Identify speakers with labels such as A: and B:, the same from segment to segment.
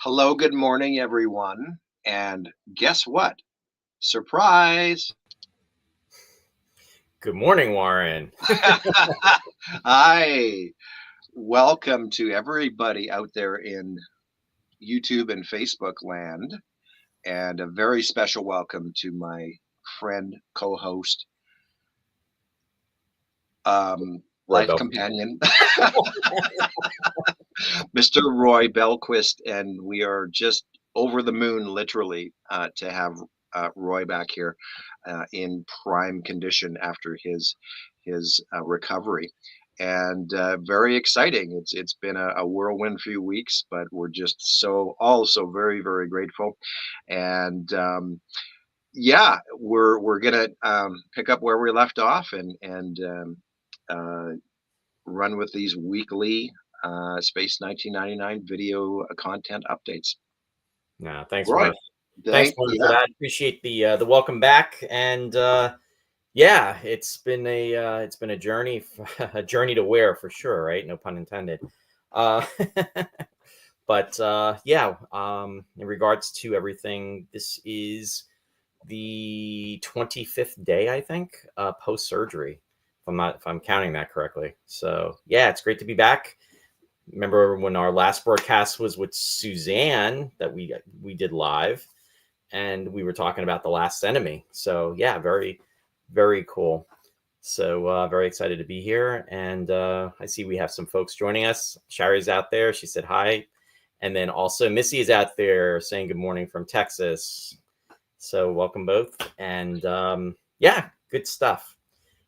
A: Hello, good morning, everyone. And guess what? Surprise!
B: Good morning, Warren.
A: Hi. Welcome to everybody out there in YouTube and Facebook land. And a very special welcome to my friend, co host, life
B: Bell.
A: companion, Mr. Roy Belquist. And we are just over the moon, literally, to have Roy back here in prime condition after his recovery, and very exciting. It's been a whirlwind few weeks, but we're just so very grateful, and yeah, we're gonna pick up where we left off and uh, run with these weekly Space 1999 video content updates.
B: No, thanks,
A: Roy,
B: Warren. Thanks, Warren, for
A: yeah.
B: that. Appreciate the welcome back. And yeah, it's been a journey, a journey to where for sure, right? No pun intended. Uh, but yeah, in regards to everything, this is the 25th day, I think, post surgery. If I'm counting that correctly. So yeah, it's great to be back. Remember when our last broadcast was with Suzanne that we did live, and we were talking about The Last Enemy. So yeah, very cool. So very excited to be here, and I see we have some folks joining us. Shari's out there; she said hi, and then also Missy is out there saying good morning from Texas. So welcome both, and yeah, good stuff.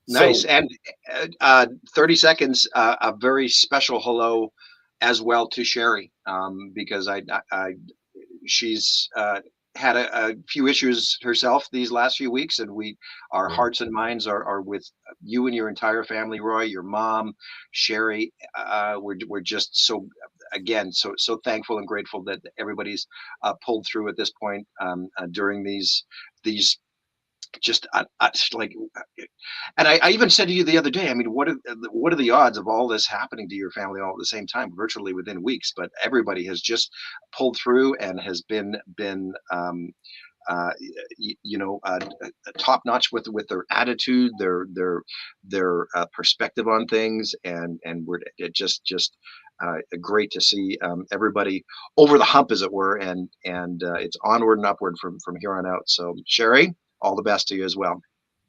A: Nice.
B: So
A: And 30 seconds, a very special hello as well to Sherry, because she's had a few issues herself these last few weeks, and our hearts and minds are with you and your entire family, Roy, your mom, Sherry. We're just again, so thankful and grateful that everybody's pulled through at this point during these just like, and I even said to you the other day, I mean, what are the odds of all this happening to your family all at the same time, virtually within weeks? But everybody has just pulled through and has been uh, top notch with their attitude, their perspective on things, and just great to see everybody over the hump, as it were, and it's onward and upward from here on out. So, Sherry, all the best to you as well.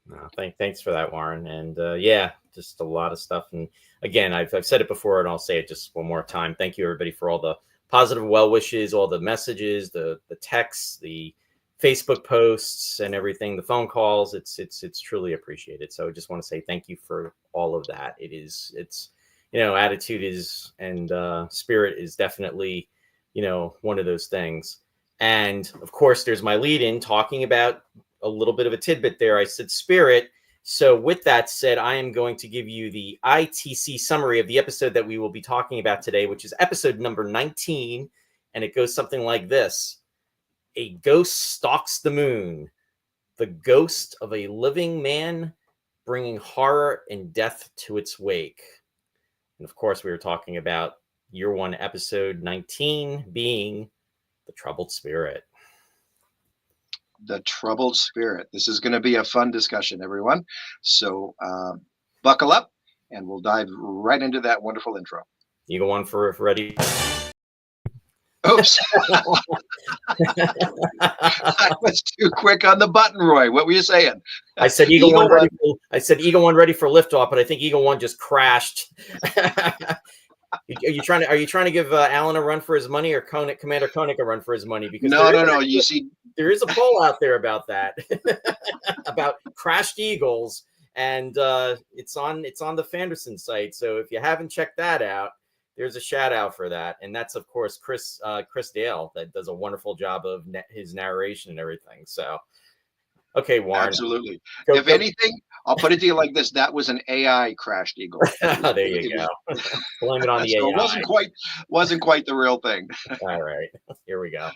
B: No, thanks for that, Warren. And yeah, just a lot of stuff. And again, I've said it before, and I'll say it just one more time. Thank you, everybody, for all the positive well wishes, all the messages, the texts, the Facebook posts, and everything, the phone calls. It's truly appreciated. So I just want to say thank you for all of that. It's attitude is and spirit is definitely one of those things. And of course, there's my lead in talking about a little bit of a tidbit there. I said spirit. So with that said, I am going to give you the ITC summary of the episode that we will be talking about today, which is episode number 19. And it goes something like this. A ghost stalks the moon. The ghost of a living man bringing horror and death to its wake. And of course, we were talking about year one, episode 19 being The Troubled Spirit.
A: The Troubled Spirit. This is going to be a fun discussion, everyone. So buckle up, and we'll dive right into that wonderful intro.
B: Eagle One for ready.
A: Oops. I was too quick on the button, Roy. What were you saying?
B: I said Eagle One ready. I said Eagle One ready for liftoff, but I think Eagle One just crashed. Are you trying to give Alan a run for his money, or Commander Koenig a run for his money? Because
A: no. You see,
B: there is a poll out there about that, about crashed eagles, and it's on the Fanderson site. So if you haven't checked that out, there's a shout out for that, and that's of course Chris Dale that does a wonderful job of his narration and everything. So. Okay, Warren.
A: Absolutely. If anything, I'll put it to you like this: that was an AI crashed eagle.
B: There you go. Blame it on the
A: so
B: AI.
A: It wasn't quite the real thing.
B: All right, here we go.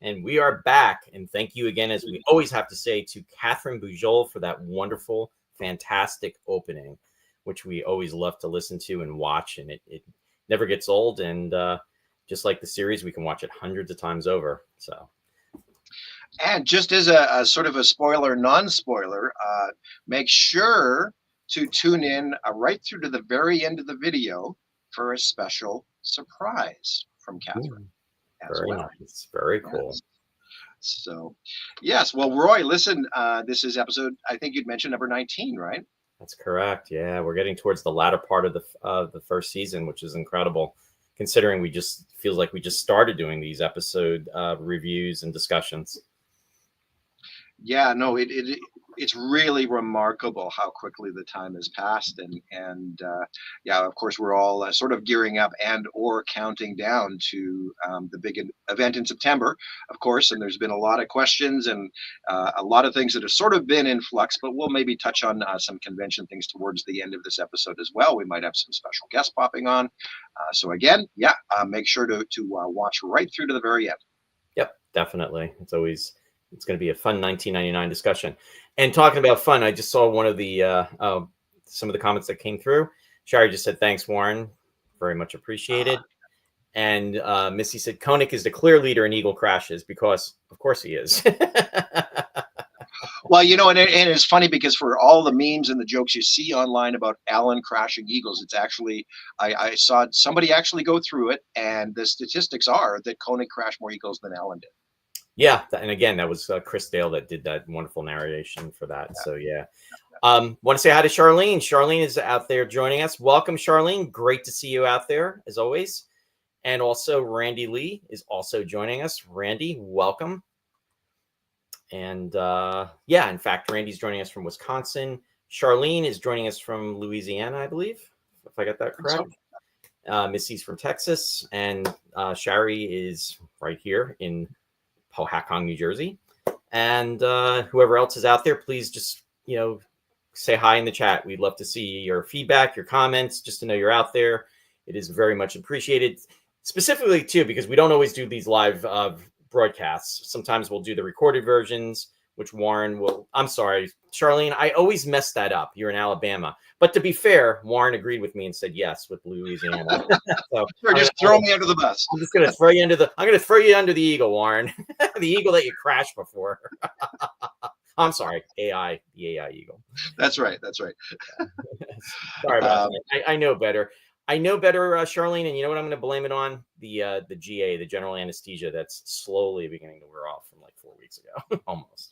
B: And we are back. And thank you again, as we always have to say, to Catherine Bujol for that wonderful, fantastic opening, which we always love to listen to and watch. And it never gets old. And just like the series, we can watch it hundreds of times over. So.
A: And just as a sort of a spoiler, non-spoiler, make sure to tune in right through to the very end of the video for a special surprise from Catherine.
B: Very nice. Very cool.
A: Yes. So, yes. Well, Roy, listen, this is episode, I think you'd mentioned number 19, right?
B: That's correct. Yeah, we're getting towards the latter part of the first season, which is incredible, considering feels like we just started doing these episode reviews and discussions.
A: Yeah, no, it's really remarkable how quickly the time has passed, and yeah, of course, we're all sort of gearing up and or counting down to the big event in September, of course. And there's been a lot of questions and a lot of things that have sort of been in flux, but we'll maybe touch on some convention things towards the end of this episode as well. We might have some special guests popping on. So again, yeah, make sure to watch right through to the very end.
B: Yep, definitely. It's going to be a fun 1999 discussion. And talking about fun, I just saw one of the some of the comments that came through. Shari just said, "Thanks, Warren. Very much appreciated." And Missy said, "Koenig is the clear leader in Eagle crashes," because of course he is.
A: Well, you know, and it's funny because for all the memes and the jokes you see online about Alan crashing Eagles, it's actually, I saw somebody actually go through it, and the statistics are that Koenig crashed more Eagles than Alan did.
B: Yeah, and again, that was Chris Dale that did that wonderful narration for that. Yeah. So yeah, want to say hi to Charlene. Charlene is out there joining us. Welcome, Charlene. Great to see you out there as always. And also Randy Lee is also joining us. Randy, welcome. And yeah, in fact, Randy's joining us from Wisconsin. Charlene is joining us from Louisiana, I believe, if I got that correct. Missy's from Texas, and Shari is right here in Powhatan, New Jersey. And whoever else is out there, please just, say hi in the chat. We'd love to see your feedback, your comments, just to know you're out there. It is very much appreciated. Specifically, too, because we don't always do these live broadcasts. Sometimes we'll do the recorded versions, which Warren will. I'm sorry, Charlene, I always mess that up. You're in Alabama. But to be fair, Warren agreed with me and said yes with Louisiana. So
A: just throw me under the bus.
B: I'm just going to throw you under the Eagle, Warren. The Eagle that you crashed before. I'm sorry, the AI Eagle.
A: That's right.
B: Sorry about that. I know better. Charlene, and you know what I'm going to blame it on? The GA, the general anesthesia, that's slowly beginning to wear off from like 4 weeks ago, almost.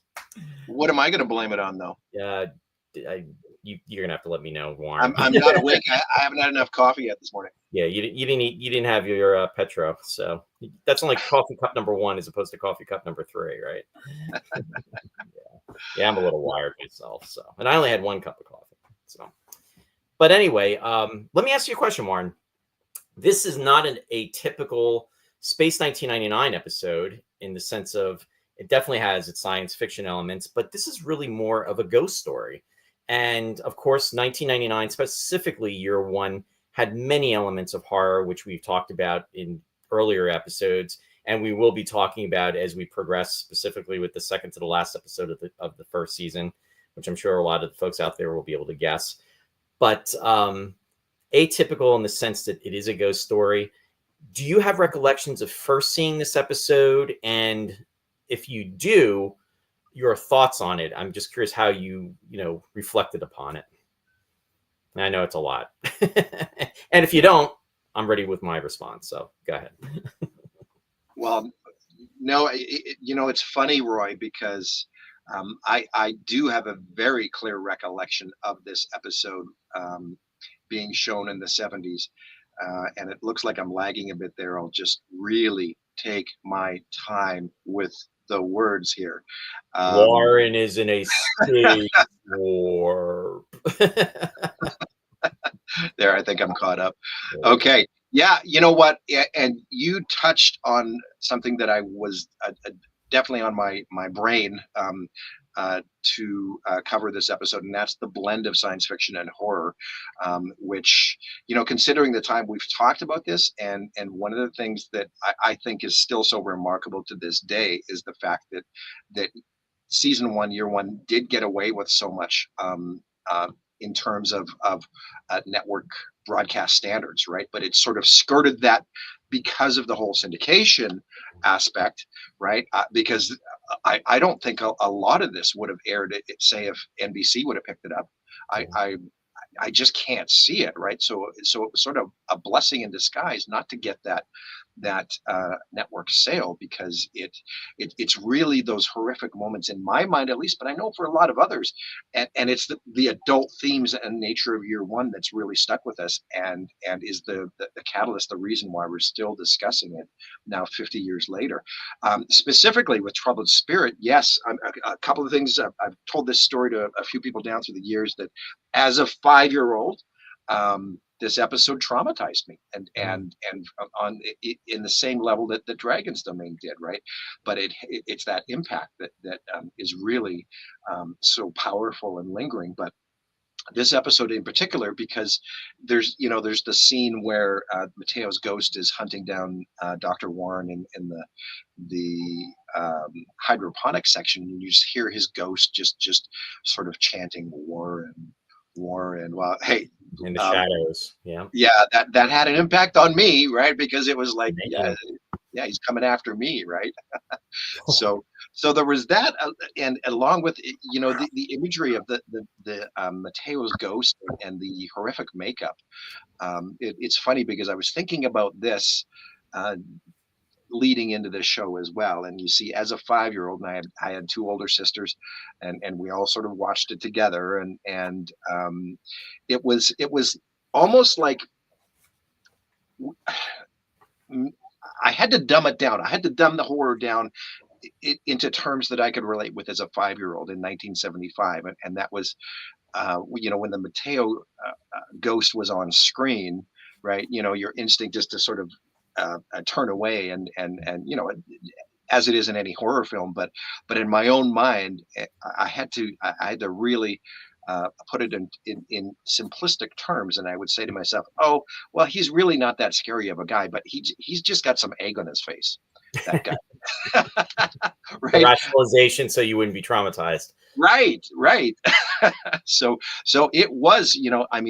A: What am I going to blame it on, though?
B: You're gonna have to let me know, Warren.
A: I'm not awake. I haven't had enough coffee yet this morning. Yeah,
B: you didn't have your Petro, so that's only coffee cup number 1 as opposed to coffee cup number 3, right? Yeah, I'm a little wired myself, so, and I only had 1 cup of coffee, so. But anyway, let me ask you a question, Warren. This is not a typical Space 1999 episode in the sense of it definitely has its science fiction elements, but this is really more of a ghost story. And of course, 1999, specifically year 1, had many elements of horror, which we've talked about in earlier episodes. And we will be talking about as we progress, specifically with the second to the last episode of the first season, which I'm sure a lot of the folks out there will be able to guess. But atypical in the sense that it is a ghost story. Do you have recollections of first seeing this episode? And if you do, your thoughts on it? I'm just curious how you reflected upon it. And I know it's a lot. And if you don't, I'm ready with my response. So go ahead.
A: Well, no, it's funny, Roy, because I do have a very clear recollection of this episode being shown in the 70s. And it looks like I'm lagging a bit there. I'll just really take my time with the words here.
B: Warren is in a space warp.
A: There, I think I'm caught up. Okay. Yeah, you know what? And you touched on something that I was definitely on my brain to cover this episode, and that's the blend of science fiction and horror, which, considering the time we've talked about this, and one of the things that I think is still so remarkable to this day is the fact that season one, year one, did get away with so much in terms of network broadcast standards, right? But it sort of skirted that because of the whole syndication aspect, right? Because I don't think a lot of this would have aired, say, if NBC would have picked it up. I just can't see it, right? So it was sort of a blessing in disguise not to get that network sale, because it's really those horrific moments in my mind, at least, but I know for a lot of others, and it's the adult themes and nature of year one that's really stuck with us, and is the catalyst, the reason why we're still discussing it now 50 years later. Specifically with Troubled Spirit, yes, a couple of things. I've told this story to a few people down through the years, that as a 5-year-old, this episode traumatized me, and on in the same level that the Dragon's Domain did, right? But it's that impact that is really so powerful and lingering. But this episode in particular, because there's the scene where Mateo's ghost is hunting down Dr. Warren in the hydroponic section, and you just hear his ghost just sort of chanting war and well, hey,
B: in the shadows.
A: Yeah, that had an impact on me, right? Because it was like, yeah, he's coming after me, right? So there was that, and along with the imagery of the Mateo's ghost and the horrific makeup. It's funny because I was thinking about this leading into this show as well, and you see, as a 5-year-old, and I had 2 older sisters, and we all sort of watched it together, and it was almost like I had to dumb it down. I had to dumb the horror down into terms that I could relate with as a 5-year-old in 1975, and that was when the Mateo ghost was on screen, right? Your instinct is to sort of turn away, and as it is in any horror film, but in my own mind, I had to really put it in simplistic terms, and I would say to myself, oh, well, he's really not that scary of a guy, but he's just got some egg on his face, that guy. Right?
B: Rationalization so you wouldn't be traumatized.
A: Right. So it was,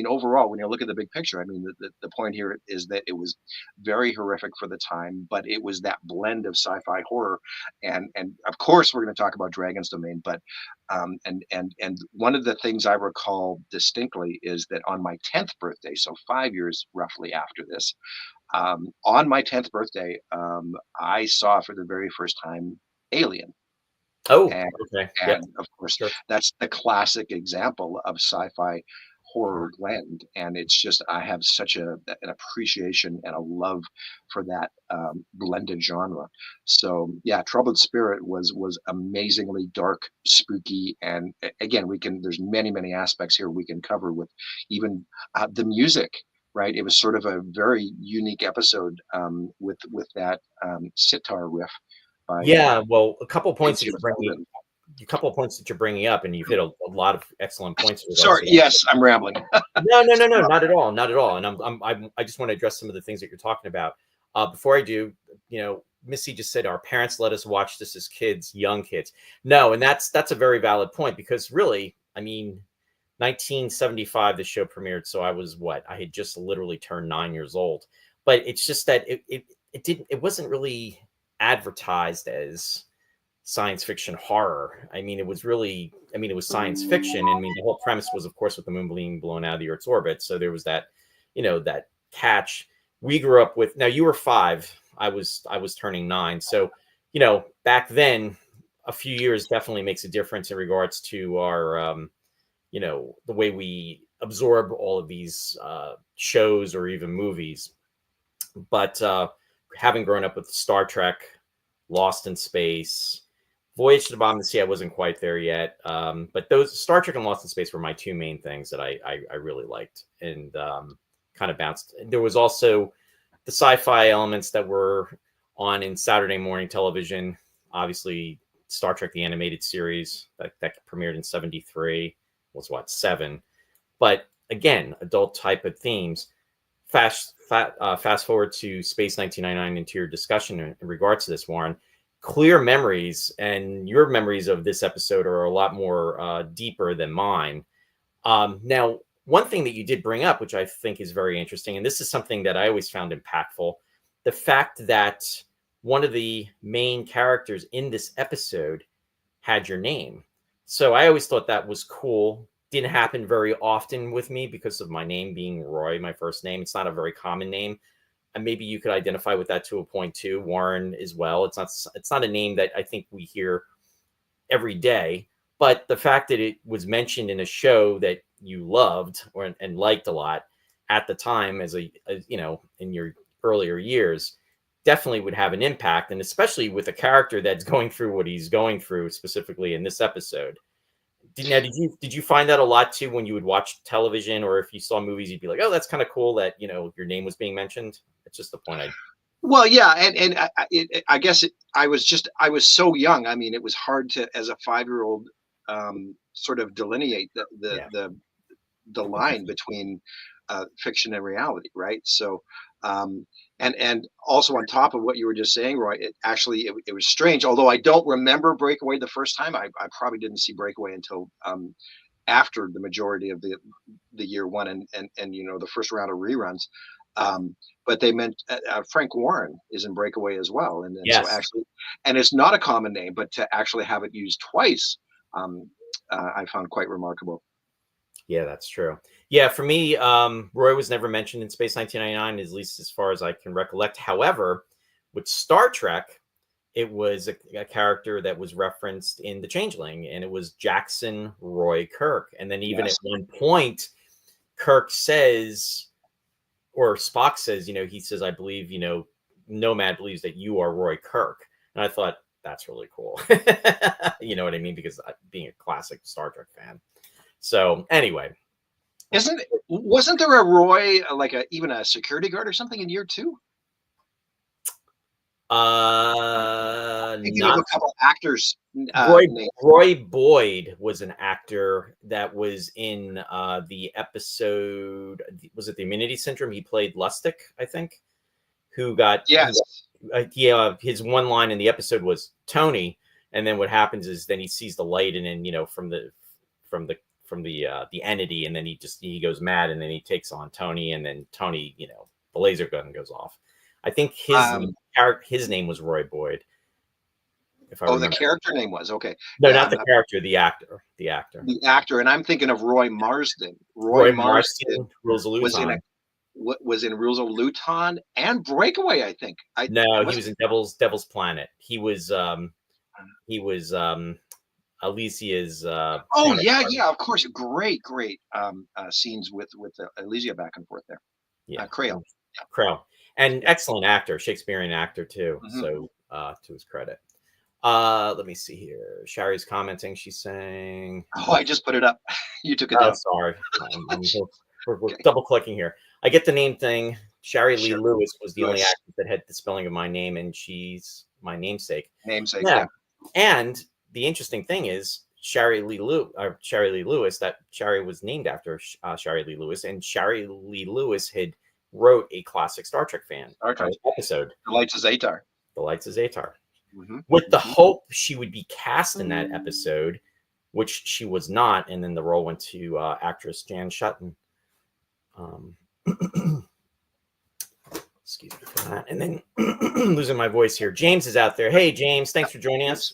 A: overall, when you look at the big picture, the point here is that it was very horrific for the time, but it was that blend of sci-fi horror, and of course we're going to talk about Dragon's Domain, but and one of the things I recall distinctly is that on my 10th birthday, so 5 years roughly after this, on my 10th birthday, I saw for the very first time Alien.
B: Oh,
A: And,
B: okay.
A: and of course, that's the classic example of sci-fi horror blend. And it's just, I have such an appreciation and a love for that blended genre. So yeah, Troubled Spirit was amazingly dark, spooky. And again, there's many aspects here we can cover with even the music. Right, it was sort of a very unique episode with that sitar riff.
B: Well, a couple of points that you're bringing up, and you've hit a lot of excellent points.
A: Sorry, yes, I'm rambling.
B: No, not at all, not at all. And I just want to address some of the things that you're talking about. Before I do, Missy just said our parents let us watch this as kids, young kids. No, and that's a very valid point, because really, 1975, the show premiered, so I was I had just literally turned 9 years old. But it's just that it wasn't really advertised as science fiction horror. It was really, it was science fiction. And the whole premise was, of course, with the moon being blown out of the Earth's orbit. So there was that, that catch. We grew up with, now you were 5, I was turning 9. So, back then, a few years definitely makes a difference in regards to our, the way we absorb all of these shows or even movies. But having grown up with Star Trek, Lost in Space, Voyage to the Bottom of the Sea, I wasn't quite there yet. But those Star Trek and Lost in Space were my 2 main things that I really liked, and kind of bounced. There was also the sci-fi elements that were on in Saturday morning television. Obviously, Star Trek the animated series that premiered in '73 was what, 7. But again, adult type of themes. Fast forward to Space 1999 into your discussion in regards to this, Warren. Clear memories, and your memories of this episode are a lot more deeper than mine. Now, one thing that you did bring up, which I think is very interesting, and this is something that I always found impactful, the fact that one of the main characters in this episode had your name. So I always thought that was cool. Didn't happen very often with me because of my name being Roy, my first name. It's not a very common name. And maybe you could identify with that to a point too. Warren as well. It's not a name that I think we hear every day. But the fact that it was mentioned in a show that you loved and liked a lot at the time, as in your earlier years, definitely would have an impact. And especially with a character that's going through what he's going through, specifically in this episode. Did you find that a lot too when you would watch television, or if you saw movies, you'd be like, oh, that's kind of cool that your name was being mentioned? It's just the point.
A: Well, yeah, and I guess I was so young. I mean, it was hard to, as a 5-year-old, sort of delineate the line between fiction and reality, right? So, and also on top of what you were just saying, Roy, it was strange. Although I don't remember Breakaway the first time, I probably didn't see Breakaway until after the majority of the year one and the first round of reruns. But they meant Frank Warren is in Breakaway as well, and
B: yes.
A: So actually, and it's not a common name, but to actually have it used twice, I found quite remarkable.
B: Yeah, that's true. Yeah, for me, Roy was never mentioned in Space 1999, at least as far as I can recollect. However, with Star Trek, it was a character that was referenced in The Changeling, and it was Jackson Roy Kirk. And then even at one point, Kirk says, or Spock says, he says, I believe, Nomad believes that you are Roy Kirk. And I thought, that's really cool. You know what I mean? Because being a classic Star Trek fan. So anyway,
A: wasn't there a Roy, like even a security guard or something in year 2?
B: Thinking
A: of a couple actors.
B: Roy Boyd was an actor that was in the episode. Was it the Immunity Syndrome? He played Lustig, I think. Who got his one line in the episode was Tony, and then what happens is then he sees the light, and then from the entity, and then he goes mad, and then he takes on Tony, and then Tony, the laser gun goes off. I think his name was Roy Boyd.
A: The character name was okay.
B: No, not the character, the actor. The actor,
A: and I'm thinking of Roy Marsden.
B: Roy Marsden, Rules of Luton.
A: Was in Rules of Luton and Breakaway, I think.
B: He was in Devil's Planet. He was Alicia's.
A: Yeah, of course. Great scenes with Alicia back and forth there. Yeah, Creel.
B: And excellent actor, Shakespearean actor too. Mm-hmm. So to his credit. Let me see here. Shari's commenting. She's saying,
A: "Oh, I just put it up. You took it down."
B: Sorry. We're double clicking here. I get the name thing. Shari Lee Lewis was the only actress that had the spelling of my name, and she's my namesake.
A: Yeah.
B: And the interesting thing is Shari Lee Lewis. That Shari was named after Shari Lee Lewis, and Shari Lee Lewis had wrote a classic Star Trek episode.
A: The Lights of Zatar.
B: Mm-hmm. With the hope she would be cast in that episode, which she was not, and then the role went to actress Jan Schutten. Excuse me for that. And then losing my voice here. James is out there. Hey, James, thanks for joining us.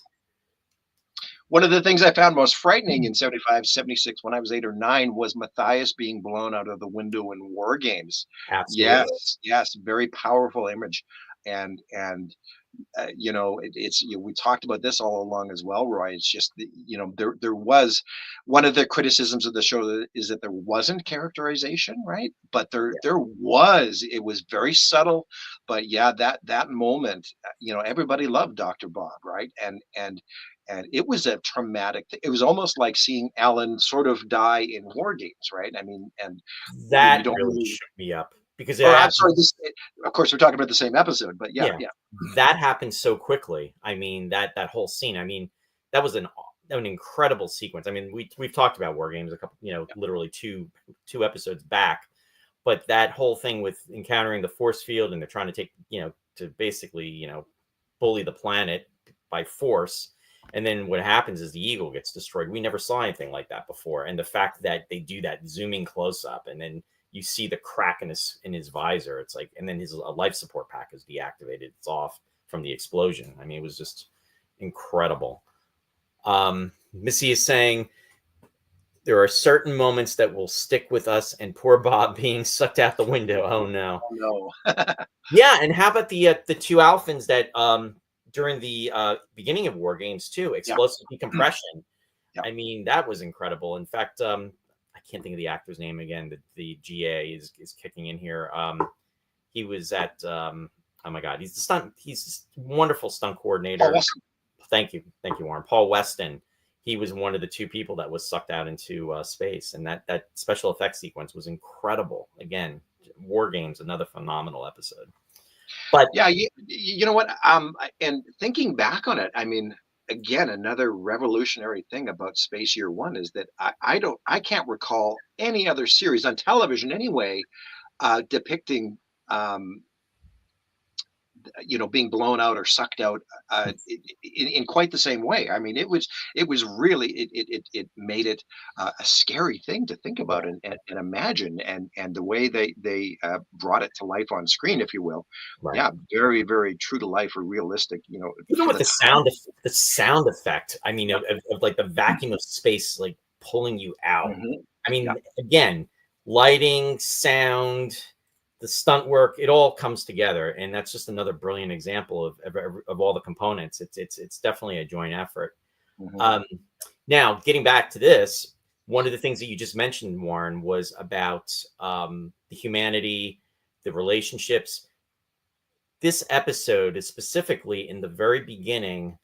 A: One of the things I found most frightening in 75, 76, when I was 8 or 9, was Matthias being blown out of the window in War Games.
B: Absolutely.
A: Yes, very powerful image. And it's we talked about this all along as well, Roy. It's just there was one of the criticisms of the show is that there wasn't characterization, right? But there was. It was very subtle, but that moment, everybody loved Dr. Bob, right? And it was a traumatic. It was almost like seeing Alan sort of die in War Games, right? I mean, and
B: that really shook me up. Because
A: I'm sorry, of course, we're talking about the same episode, but yeah.
B: That happened so quickly. I mean, that whole scene. I mean, that was an incredible sequence. I mean, we've talked about War Games a couple, literally two episodes back, but that whole thing with encountering the force field and they're trying to take, to basically, bully the planet by force. And then what happens is the Eagle gets destroyed. We never saw anything like that before. And the fact that they do that zooming close up and then you see the crack in his visor, it's like, and then his life support pack is deactivated. It's off from the explosion. I mean, it was just incredible. Missy is saying there are certain moments that will stick with us, and poor Bob being sucked out the window. Oh no.
A: Oh, no.
B: Yeah, and how about the two Alphans that during the beginning of War Games too, explosive decompression.
A: Yeah.
B: I mean, that was incredible. In fact, I can't think of the actor's name again. The GA is kicking in here. He was at oh my God, he's a wonderful stunt coordinator. Thank you, Warren. Paul Weston. He was one of the two people that was sucked out into space, and that special effects sequence was incredible. Again, War Games, another phenomenal episode. But
A: yeah, you know what? And thinking back on it, I mean, again, another revolutionary thing about Space Year One is that I can't recall any other series on television anyway, depicting being blown out or sucked out in quite the same way. I mean, it was really, it made it a scary thing to think about and imagine, and the way they brought it to life on screen, if you will.
B: Right.
A: Yeah, very, very true to life or realistic.
B: Even with the sound effect. I mean, of like the vacuum of space, like pulling you out.
A: Mm-hmm.
B: I mean, again, lighting, sound, the stunt work, it all comes together, and that's just another brilliant example of all the components. It's definitely a joint effort.
A: Mm-hmm.
B: Now, getting back to this, one of the things that you just mentioned, Warren, was about the humanity, the relationships. This episode is specifically in the very beginning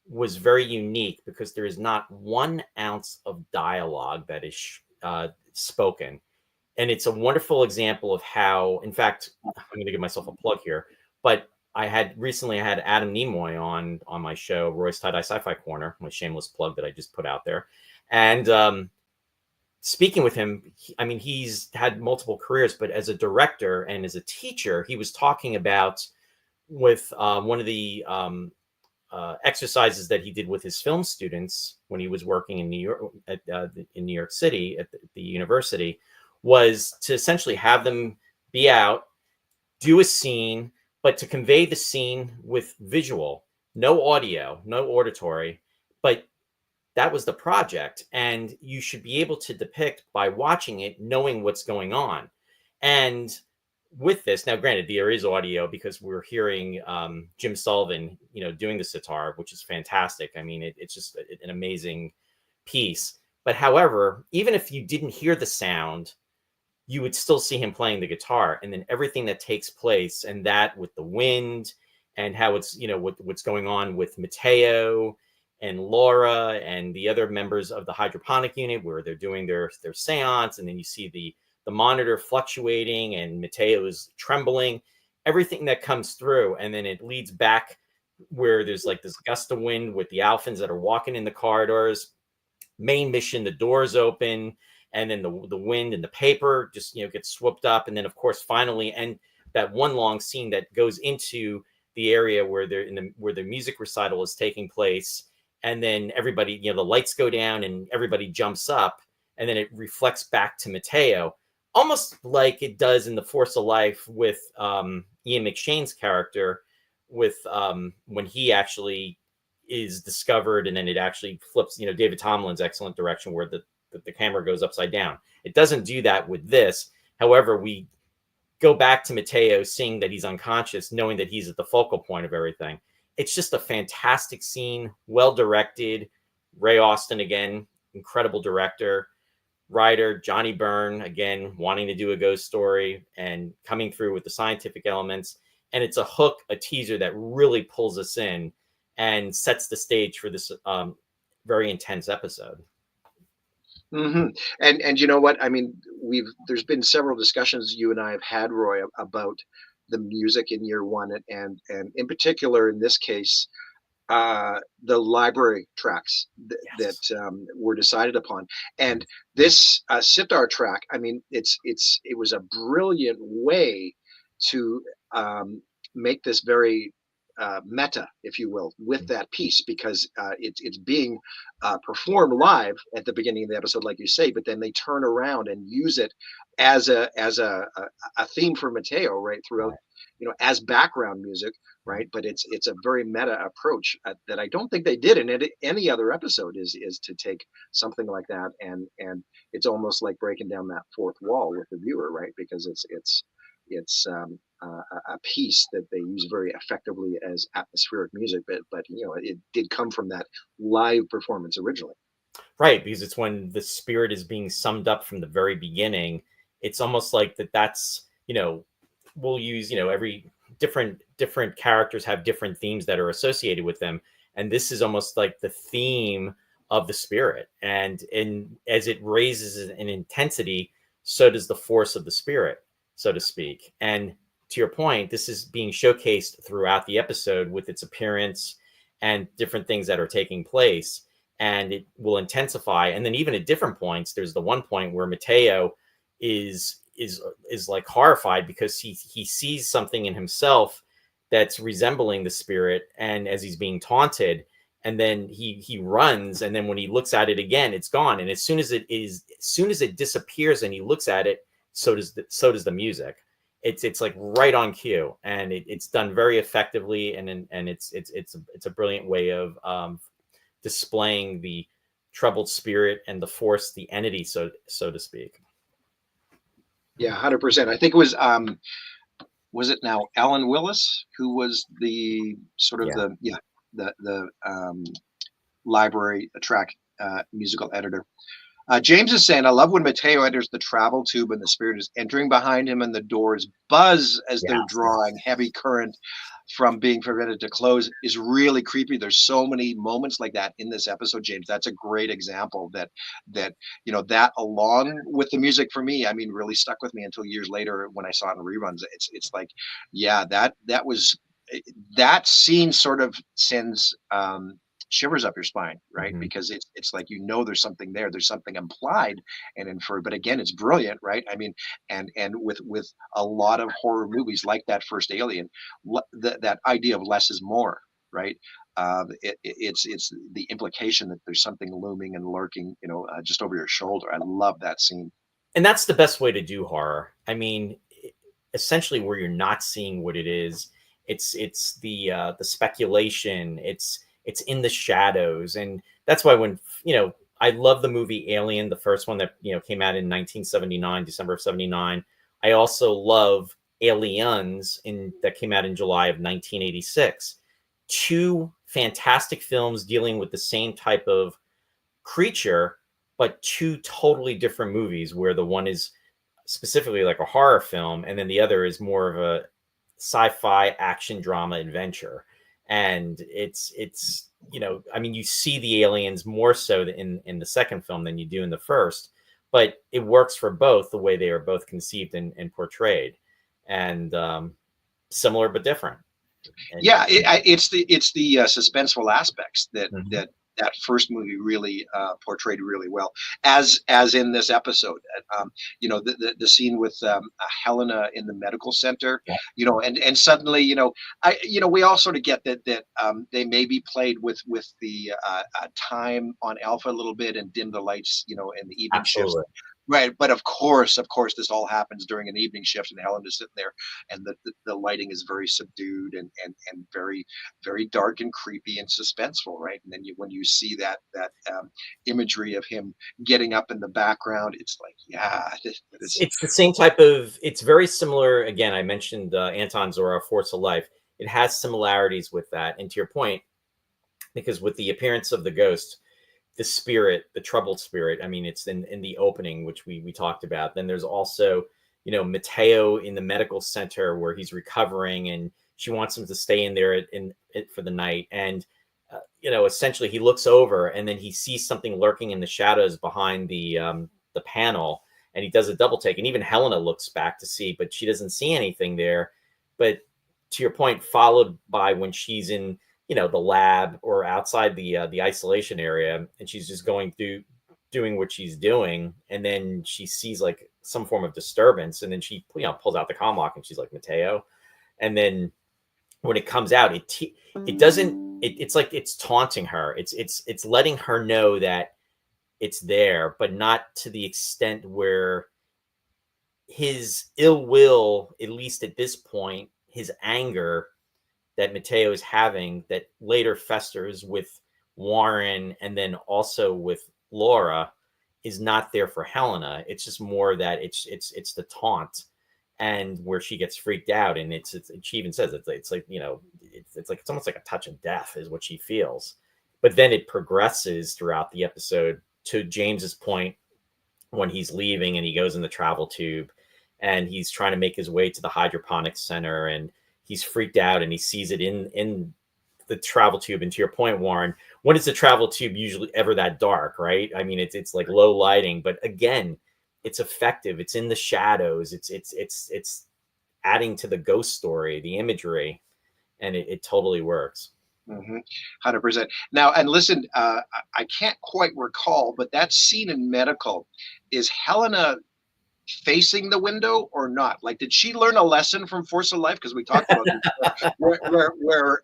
B: was very unique because there is not 1 ounce of dialogue that is spoken. And it's a wonderful example of how, in fact, I'm going to give myself a plug here, but I had Adam Nimoy on my show, Roy's Tie-Dye Sci-Fi Corner, my shameless plug that I just put out there. And speaking with him, he's had multiple careers, but as a director and as a teacher, he was talking about with one of the exercises that he did with his film students when he was working in New York, in New York City at the university, was to essentially have them be out, do a scene, but to convey the scene with visual, no audio, no auditory, but that was the project. And you should be able to depict by watching it, knowing what's going on. And with this, now granted, there is audio because we're hearing Jim Sullivan, doing the sitar, which is fantastic. I mean, it's just an amazing piece. But however, even if you didn't hear the sound, you would still see him playing the guitar, and then everything that takes place, and that with the wind and how it's, what's going on with Mateo and Laura and the other members of the hydroponic unit where they're doing their seance. And then you see the monitor fluctuating and Mateo is trembling, everything that comes through. And then it leads back where there's like this gust of wind with the Alphans that are walking in the corridors. Main mission, the doors open, and then the wind and the paper just gets swooped up, and then of course finally, and that one long scene that goes into the area where where the music recital is taking place, and then everybody, the lights go down and everybody jumps up, and then it reflects back to Mateo, almost like it does in The Force of Life with Ian McShane's character, with when he actually is discovered, and then it actually flips, David Tomlin's excellent direction where the camera goes upside down. It doesn't do that with this. However, we go back to Mateo seeing that he's unconscious, knowing that he's at the focal point of everything. It's just a fantastic scene, well directed. Ray Austin, again, incredible director. Writer Johnny Byrne, again, wanting to do a ghost story and coming through with the scientific elements. And it's a hook, a teaser that really pulls us in and sets the stage for this very intense episode.
A: Mm-hmm. And you know what? I mean, there's been several discussions you and I have had, Roy, about the music in Year One, and in particular in this case, the library tracks
B: Yes.
A: that were decided upon. And this sitar track, I mean, it was a brilliant way to make this very meta, if you will, with that piece, because it's being performed live at the beginning of the episode, like you say, but then they turn around and use it as a theme for Mateo right throughout,
B: Right.
A: as background music, right? But it's a very meta approach that I don't think they did in any other episode, is to take something like that, and it's almost like breaking down that fourth wall with the viewer, right? Because it's a piece that they use very effectively as atmospheric music, but it did come from that live performance originally.
B: Right, because it's when the spirit is being summed up from the very beginning. It's almost like that's, we'll use, every different characters have different themes that are associated with them. And this is almost like the theme of the spirit. And as it raises in intensity, so does the force of the spirit, so to speak. And to your point, this is being showcased throughout the episode with its appearance and different things that are taking place, and it will intensify. And then even at different points, there's the one point where Mateo is like horrified because he sees something in himself that's resembling the spirit, and as he's being taunted, and then he runs, and then when he looks at it again, it's gone. And as soon as it disappears and he looks at it, so does the music. It's like right on cue, and it's done very effectively, and it's a brilliant way of displaying the troubled spirit and the force, the entity, so to speak.
A: Yeah, 100%. I think it was it now Alan Willis who was the sort of
B: Yeah.
A: the library track musical editor. James is saying, I love when Mateo enters the travel tube and the spirit is entering behind him and the doors buzz as they're
B: Yes.
A: drawing. Heavy current from being prevented to close is really creepy. There's so many moments like that in this episode, James. That's a great example that along with the music for me, I mean, really stuck with me until years later when I saw it in reruns. It's like, yeah, that scene sort of sends shivers up your spine, right?
B: Mhm.
A: Because it's like, there's something there, there's something implied and inferred, but again, it's brilliant, right? I mean, and with a lot of horror movies like that first Alien, that idea of less is more, right? It's the implication that there's something looming and lurking, just over your shoulder. I love that scene.
B: And that's the best way to do horror. I mean, essentially, where you're not seeing what it is, it's the speculation. It's in the shadows, and that's why when I love the movie Alien, the first one that came out in 1979, December of '79. I also love Aliens that came out in July of 1986. Two fantastic films dealing with the same type of creature, but two totally different movies, where the one is specifically like a horror film, and then the other is more of a sci-fi action drama adventure. And it's I mean, you see the aliens more so in the second film than you do in the first, but it works for both, the way they are both conceived and portrayed, and similar but different. And
A: Yeah, it's the suspenseful aspects that
B: Mhm.
A: that first movie really portrayed really well, as in this episode. The scene with Helena in the medical center,
B: Yeah.
A: and suddenly, we all sort of get that they maybe played with the time on Alpha a little bit and dim the lights, in the evening shifts.
B: Absolutely.
A: Right, but of course, this all happens during an evening shift, and Helen is sitting there, and the lighting is very subdued and very, very dark and creepy and suspenseful, right? And then when you see that imagery of him getting up in the background, it's like, yeah,
B: It's the same type of. It's very similar. Again, I mentioned Anton Zora, Force of Life. It has similarities with that. And to your point, because with the appearance of the ghost, the spirit, the troubled spirit, I mean, it's in the opening, which we talked about. Then there's also, Mateo in the medical center where he's recovering, and she wants him to stay in there for the night. And, essentially he looks over and then he sees something lurking in the shadows behind the panel, and he does a double take. And even Helena looks back to see, but she doesn't see anything there. But to your point, followed by when she's in the lab or outside the isolation area, and she's just going through doing what she's doing, and then she sees like some form of disturbance, and then she pulls out the comm lock, and she's like, Mateo. And then when it comes out, it doesn't, it's like it's taunting her. It's letting her know that it's there, but not to the extent where his ill will, at least at this point, his anger that Mateo is having, that later festers with Warren and then also with Laura, is not there for Helena. It's just more that it's the taunt, and where she gets freaked out, and she even says it's like, it's almost like a touch of death is what she feels. But then it progresses throughout the episode to James's point when he's leaving and he goes in the travel tube and he's trying to make his way to the hydroponics center, and he's freaked out and he sees it in the travel tube. And to your point, Warren, when is the travel tube usually ever that dark, right? I mean, it's like low lighting, but again, it's effective. It's in the shadows. It's adding to the ghost story, the imagery, and it totally works.
A: 100%. Now, and listen, I can't quite recall, but that scene in medical, is Helena facing the window or not? Like, did she learn a lesson from Force of Life? Because we talked about this, where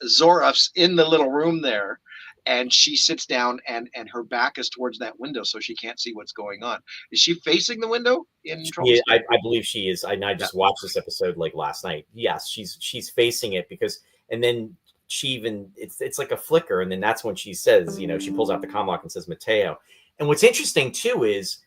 A: Zoroff's in the little room there, and she sits down, and her back is towards that window, so she can't see what's going on. Is she facing the window in
B: Yeah, I believe she is. I just watched this episode like last night. Yes, she's facing it, because, and then she even, it's like a flicker, and then that's when she says, she pulls out the comm lock and says Mateo. And what's interesting too is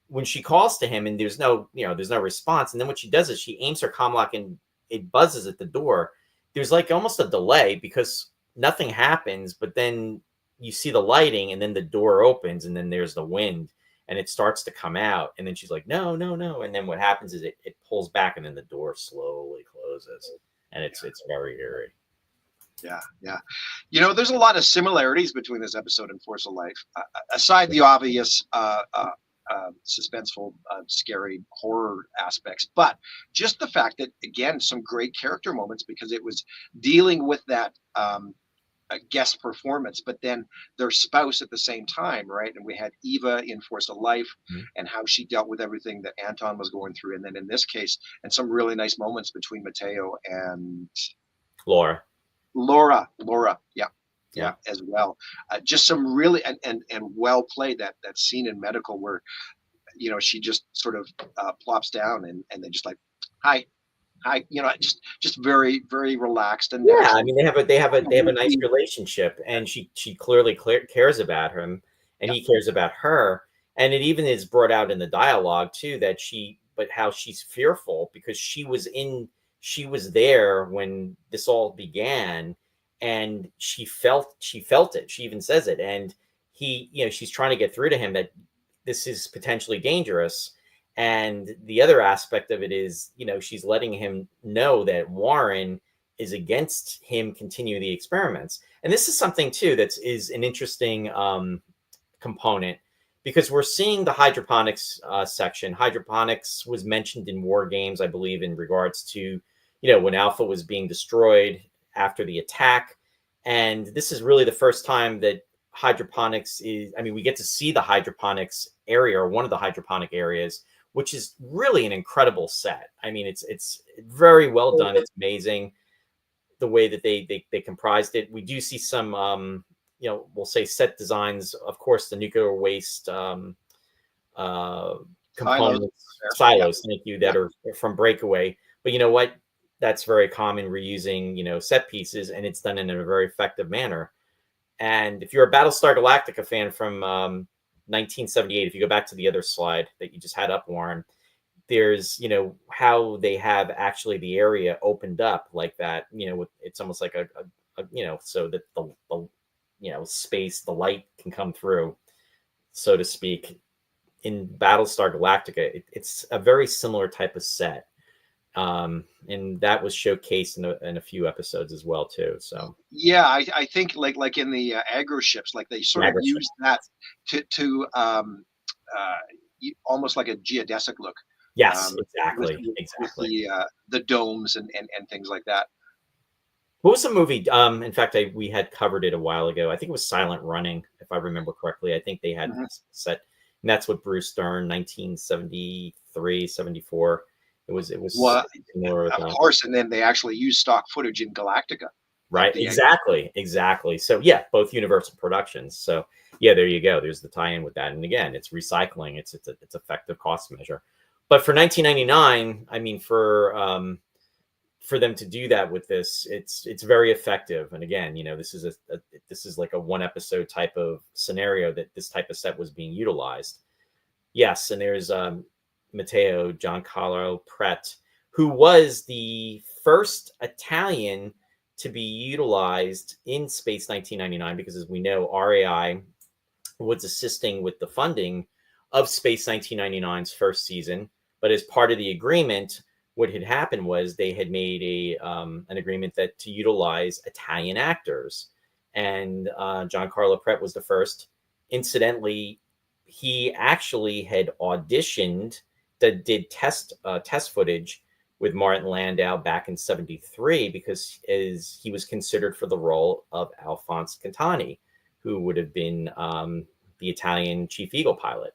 B: when she calls to him and there's no response, and then what she does is she aims her comm lock and it buzzes at the door. There's like almost a delay because nothing happens, but then you see the lighting, and then the door opens, and then there's the wind, and it starts to come out, and then she's like, no, and then what happens is it pulls back, and then the door slowly closes, and it's very eerie.
A: Yeah. There's a lot of similarities between this episode and Force of Life, aside the obvious suspenseful, scary horror aspects, but just the fact that, again, some great character moments, because it was dealing with that a guest performance, but then their spouse at the same time, right? And we had Eva in Force of Life, and how she dealt with everything that Anton was going through, and then in this case, and some really nice moments between Mateo and
B: Laura,
A: yeah, as well. Just some really and well played, that scene in medical where she just sort of plops down, and then just like, hi, just very, very relaxed and
B: yeah. I mean, they have a nice relationship, and she clearly cares about him, and he cares about her, and it even is brought out in the dialogue too that but how she's fearful because she was there when this all began, and she felt it. She even says it, and she's trying to get through to him that this is potentially dangerous. And the other aspect of it is, she's letting him know that Warren is against him continue the experiments. And this is something too that is an interesting component, because we're seeing the hydroponics section. Hydroponics was mentioned in War Games, I believe, in regards to, when Alpha was being destroyed after the attack. And this is really the first time that hydroponics we get to see the hydroponics area, or one of the hydroponic areas, which is really an incredible set. I mean, it's very well done. It's amazing the way that they comprised it. We do see some, we'll say set designs. Of course, the nuclear waste components, silos, thank you, that are from Breakaway. But you know what? That's very common, reusing, set pieces, and it's done in a very effective manner. And if you're a Battlestar Galactica fan from 1978, if you go back to the other slide that you just had up, Warren, there's, how they have actually the area opened up like that, it's almost like a so that the space, the light can come through, so to speak. In Battlestar Galactica, it's a very similar type of set. And that was showcased in a few episodes as well too. So
A: yeah, I think like in the aggro ships, like they sort of used that to almost like a geodesic look.
B: Yes, exactly.
A: With the domes and things like that.
B: What was the movie? In fact, we had covered it a while ago. I think it was Silent Running, if I remember correctly. I think they had
A: Mhm.
B: set, and that's what Bruce Dern, 1973, 74. It was
A: Well,
B: similar with
A: of
B: that.
A: course, and then they actually used stock footage in Galactica of
B: Right,
A: the
B: exactly. So yeah, both Universal Productions. So yeah, there you go. There's the tie-in with that. And again, it's recycling. It's effective cost measure. But for 1999, I mean, for them to do that with this, it's very effective. And again, this is like a one episode type of scenario that this type of set was being utilized. Yes, and there's Matteo Giancarlo Pret, who was the first Italian to be utilized in Space 1999, because as we know, RAI was assisting with the funding of Space 1999's first season. But as part of the agreement, what had happened was they had made an agreement that to utilize Italian actors, and Giancarlo Pret was the first. Incidentally, he actually had auditioned, that did test footage with Martin Landau back in '73, because as he was considered for the role of Alphonse Cantani, who would have been the Italian Chief Eagle pilot.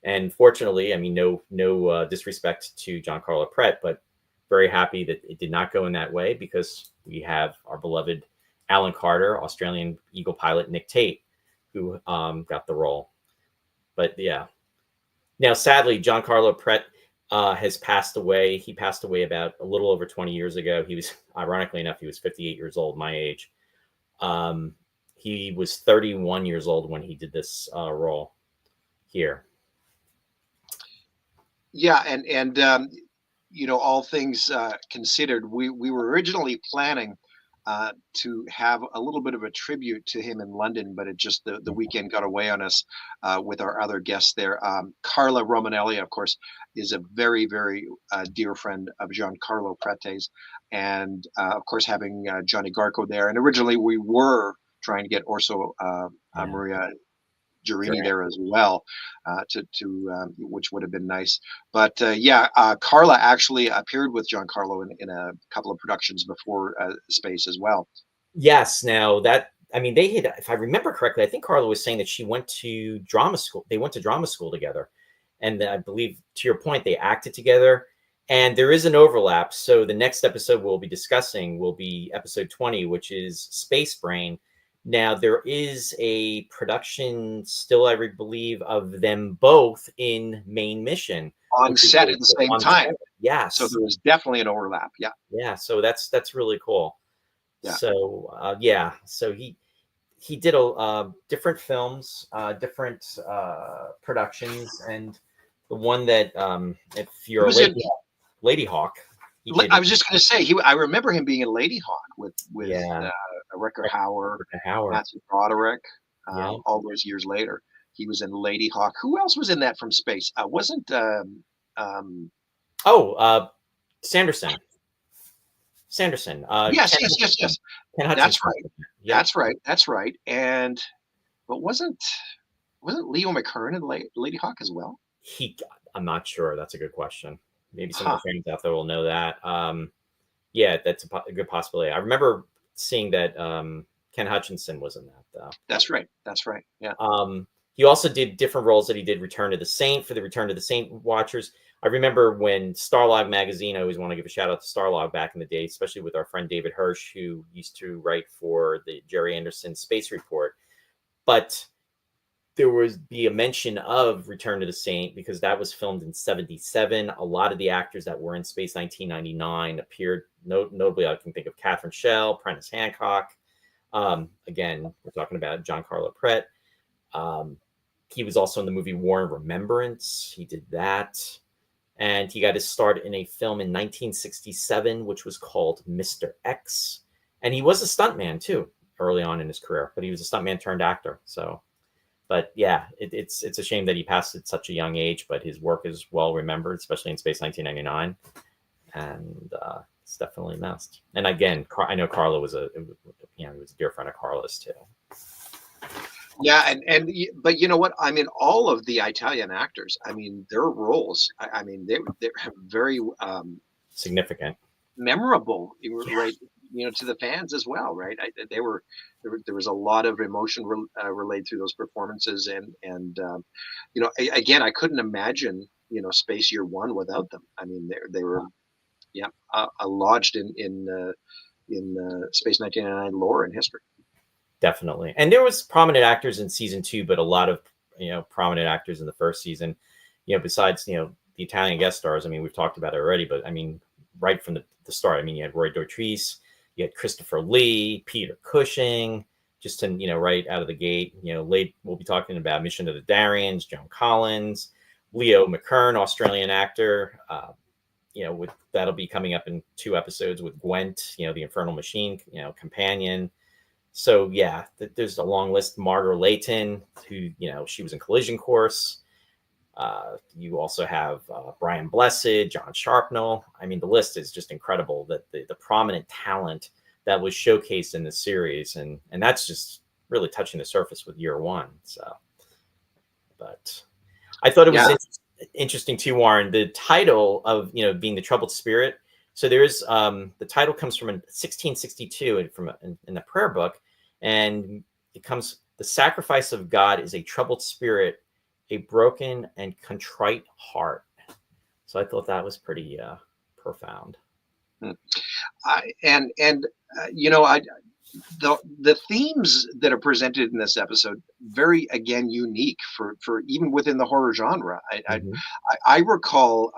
B: And fortunately, I mean, no disrespect to Giancarlo Pret, but very happy that it did not go in that way, because we have our beloved Alan Carter, Australian Eagle pilot Nick Tate, who got the role. But yeah, now sadly, Giancarlo Pret has passed away. He passed away about a little over 20 years ago. He was, ironically enough, he was 58 years old, my age. He was 31 years old when he did this role here.
A: Yeah, and all things considered, we were originally planning to have a little bit of a tribute to him in London, but it just the weekend got away on us with our other guests there. Carla Romanelli, of course, is a very, very dear friend of Giancarlo Prete's, and of course having Johnny Garco there. And originally we were trying to get Orso Maria Giurini there as well, which would have been nice. But Carla actually appeared with Giancarlo in a couple of productions before Space as well.
B: Yes. Now that, I mean, they had, if I remember correctly, I think Carla was saying that she went to drama school. They went to drama school together, and I believe, to your point, they acted together. And there is an overlap. So the next episode we'll be discussing will be episode 20, which is Space Brain. Now, there is a production still, I believe, of them both in Main Mission
A: On set at the same time.
B: Yes.
A: So there was definitely an overlap. Yeah.
B: Yeah. So that's really cool.
A: Yeah.
B: So so he did different films, different productions, and the one that if you're a Lady Hawk.
A: I was just going to say I remember him being in Lady Hawk with Rutger Hauer, Matthew Broderick. All those years later, he was in Lady Hawk. Who else was in that from Space? Wasn't
B: Sanderson.
A: Yes.
B: Ken Hutchinson.
A: That's right. Yep. That's right. And but wasn't Leo McKern in Lady Hawk as well?
B: I'm not sure. That's a good question. Maybe some of the fans out there will know that. Yeah, that's a good possibility. I remember seeing that Ken Hutchinson was in that, though.
A: That's right. Yeah.
B: He also did different roles that he did Return to the Saint for the Return to the Saint watchers. I remember when Starlog magazine, I always want to give a shout out to Starlog back in the day, especially with our friend David Hirsch, who used to write for the Jerry Anderson Space Report. But there would be a mention of Return to the Saint because that was filmed in '77. A lot of the actors that were in Space 1999 appeared. Notably, I can think of Catherine Schell, Prentice Hancock. Again, we're talking about Giancarlo Pret. He was also in the movie War and Remembrance. He did that. And he got his start in a film in 1967, which was called Mr. X. And he was a stuntman, too, early on in his career. But he was a stuntman turned actor. So, but yeah, it's a shame that he passed at such a young age. But his work is well remembered, especially in Space 1999. And it's definitely missed. And again, I know Carlo was he was a dear friend of Carla's, too.
A: Yeah, but you know what? I mean, all of the Italian actors, I mean, their roles, they're very
B: significant,
A: memorable, right? to the fans as well, right? There was a lot of emotion relayed through those performances, and again, I couldn't imagine Space Year One without them. I mean, they were yeah lodged in Space 1999 lore and history.
B: Definitely. And there was prominent actors in season 2, but a lot of, prominent actors in the first season, besides, the Italian guest stars. I mean, we've talked about it already, but I mean, right from the start, I mean, you had Roy Dotrice, you had Christopher Lee, Peter Cushing, just to, right out of the gate, late, we'll be talking about Mission to the Darians, Joan Collins, Leo McKern, Australian actor, that'll be coming up in 2 episodes with Gwent, the Infernal Machine, companion. So yeah, there's a long list. Margot Layton, who, she was in Collision Course. You also have Brian Blessed, John Sharpnel. I mean, the list is just incredible, that the prominent talent that was showcased in the series. And that's just really touching the surface with Year One. So, but I thought it was interesting too, Warren, the title of, being the Troubled Spirit. So there's the title comes from 1662 and from in the prayer book. And it comes, the sacrifice of God is a troubled spirit, a broken and contrite heart. So I thought that was pretty profound.
A: The themes that are presented in this episode, very, again, unique for even within the horror genre. I recall,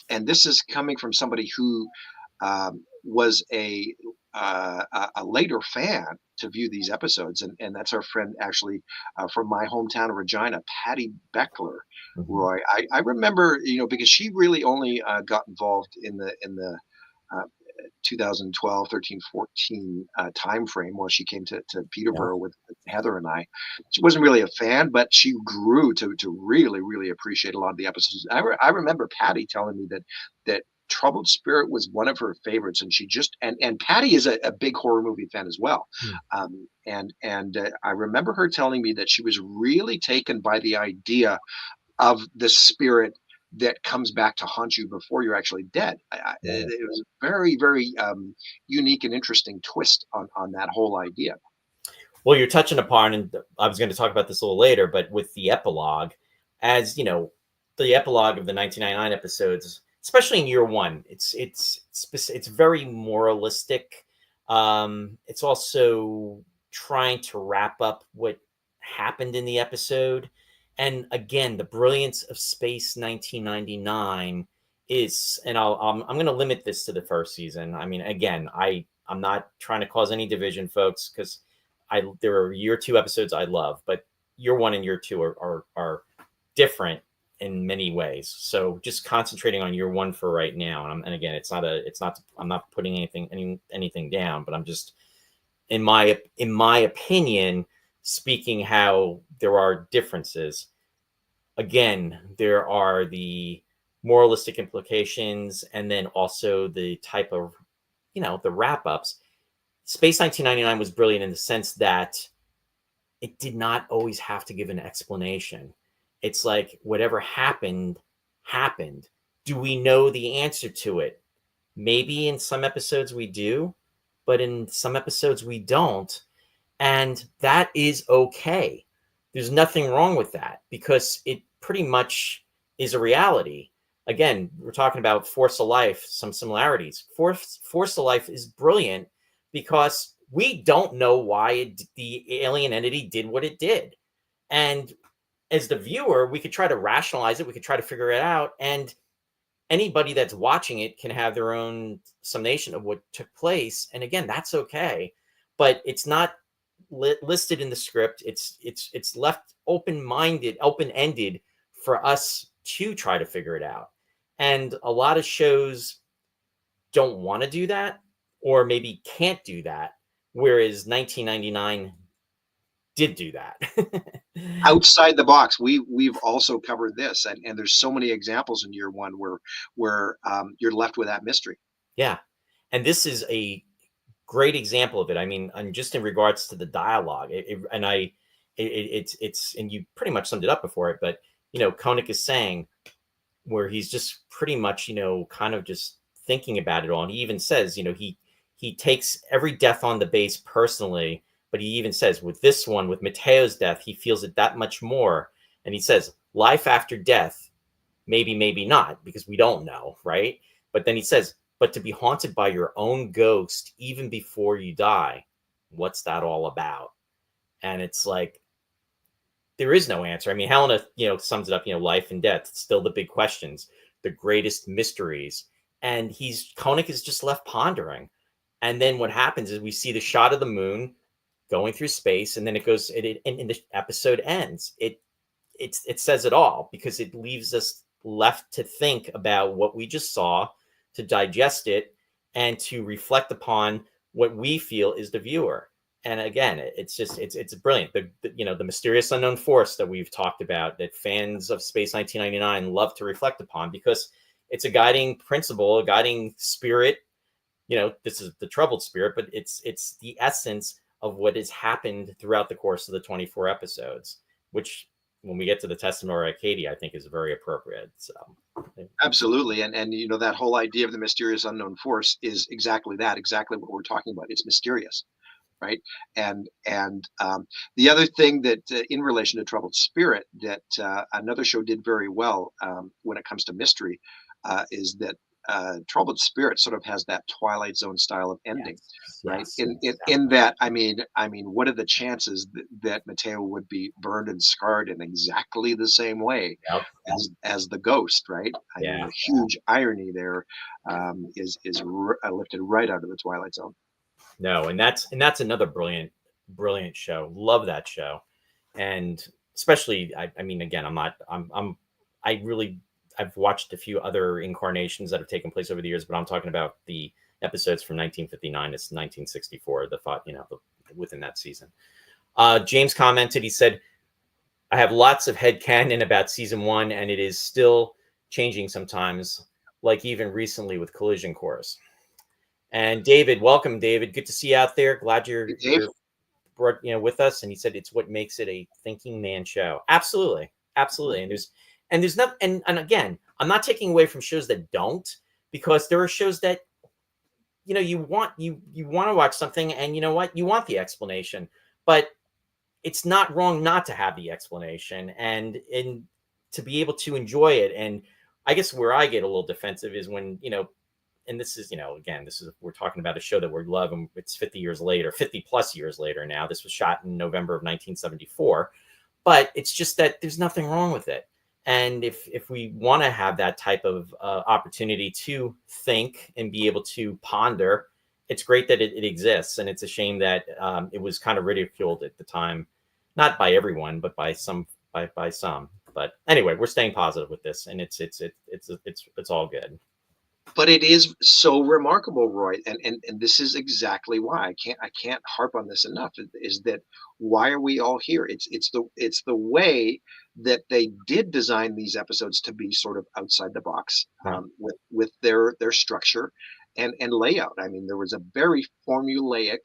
A: and this is coming from somebody who was a later fan to view these episodes, and that's our friend actually from my hometown of Regina, Patty Beckler. Roy, I remember, because she really only got involved in the 2012, 13, 14 time frame when she came to Peterborough with Heather and I. She wasn't really a fan, but she grew to really, really appreciate a lot of the episodes. I remember Patty telling me that Troubled Spirit was one of her favorites, and she just and Patty is a big horror movie fan as well. And I remember her telling me that she was really taken by the idea of the spirit that comes back to haunt you before you're actually dead. It was a very, very unique and interesting twist on that whole idea.
B: Well, you're touching upon, and I was going to talk about this a little later, but with the epilogue, as the epilogue of the 1999 episodes, especially in Year One, it's very moralistic. It's also trying to wrap up what happened in the episode. And again, the brilliance of Space 1999 is, and I'm going to limit this to the first season. I mean, again, I'm not trying to cause any division, folks, because there are Year Two episodes I love, but Year One and Year Two are different in many ways. So just concentrating on Year One for right now. And again, I'm not putting anything down, but I'm just, in my opinion, speaking how there are differences. Again, there are the moralistic implications, and then also the type of, the wrap-ups. Space 1999 was brilliant in the sense that it did not always have to give an explanation. It's like whatever happened. Do we know the answer to it? Maybe in some episodes we do, but in some episodes we don't. And that is okay. There's nothing wrong with that, because it pretty much is a reality. Again, we're talking about Force of Life, some similarities. Force of Life is brilliant because we don't know why the alien entity did what it did. And as the viewer, we could try to rationalize it. We could try to figure it out. And anybody that's watching it can have their own summation of what took place. And again, that's okay. But it's not listed in the script. It's left open-ended for us to try to figure it out. And a lot of shows don't want to do that, or maybe can't do that, whereas 1999 did do that.
A: Outside the box, we've also covered this, and there's so many examples in Year One where you're left with that mystery.
B: Yeah, and this is a great example of it. I mean, and just in regards to the dialogue, it's and you pretty much summed it up before it, but Koenig is saying, where he's just pretty much kind of just thinking about it all, and he even says he he takes every death on the base personally, but he even says with this one, with Mateo's death, he feels it that much more. And he says, life after death, maybe, maybe not, because we don't know, right? But then he says, but to be haunted by your own ghost even before you die, what's that all about? And it's like, there is no answer. I mean, Helena, sums it up, life and death, still the big questions, the greatest mysteries. And Koenig is just left pondering. And then what happens is we see the shot of the moon going through space, and then it goes, and the episode ends. It says it all, because it leaves us left to think about what we just saw, to digest it, and to reflect upon what we feel is the viewer. And again, it's brilliant. The mysterious unknown force that we've talked about, that fans of Space 1999 love to reflect upon, because it's a guiding principle, a guiding spirit. This is the troubled spirit, but it's the essence of what has happened throughout the course of the 24 episodes, which, when we get to the Testimony of Katie, I think is very appropriate. So
A: absolutely. And that whole idea of the mysterious unknown force is exactly that, exactly what we're talking about. It's mysterious, right? And the other thing that in relation to troubled spirit, that another show did very well when it comes to mystery, is that troubled spirit sort of has that Twilight Zone style of ending.
B: Yes,
A: right?
B: yes,
A: In that, I mean, what are the chances that Mateo would be burned and scarred in exactly the same way
B: yep,
A: as the ghost, right? I mean,
B: yeah.
A: the huge irony there is lifted right out of the Twilight Zone.
B: No, and that's another brilliant show. Love that show. And especially, I mean, again, I've watched a few other incarnations that have taken place over the years, but I'm talking about the episodes from 1959 to 1964, within that season. James commented, he said, I have lots of headcanon about season 1, and it is still changing sometimes, like even recently with Collision Course. And David, welcome, David. Good to see you out there. Glad you're with us. And he said it's what makes it a thinking man show. Absolutely. And there's not, and again, I'm not taking away from shows that don't, because there are shows that you want to watch something, and you know what, you want the explanation, but it's not wrong not to have the explanation and to be able to enjoy it. And I guess where I get a little defensive is when and this is, again, we're talking about a show that we love, and it's 50 plus years later now. This was shot in November of 1974, but it's just that there's nothing wrong with it. And if we want to have that type of opportunity to think and be able to ponder, it's great that it exists. And it's a shame that it was kind of ridiculed at the time, not by everyone, but by some. But anyway, we're staying positive with this, and it's all good.
A: But it is so remarkable, Roy, and this is exactly why I can't harp on this enough. Is that why are we all here? It's the way that they did design these episodes to be sort of outside the box, with their structure and layout. I mean, there was a very formulaic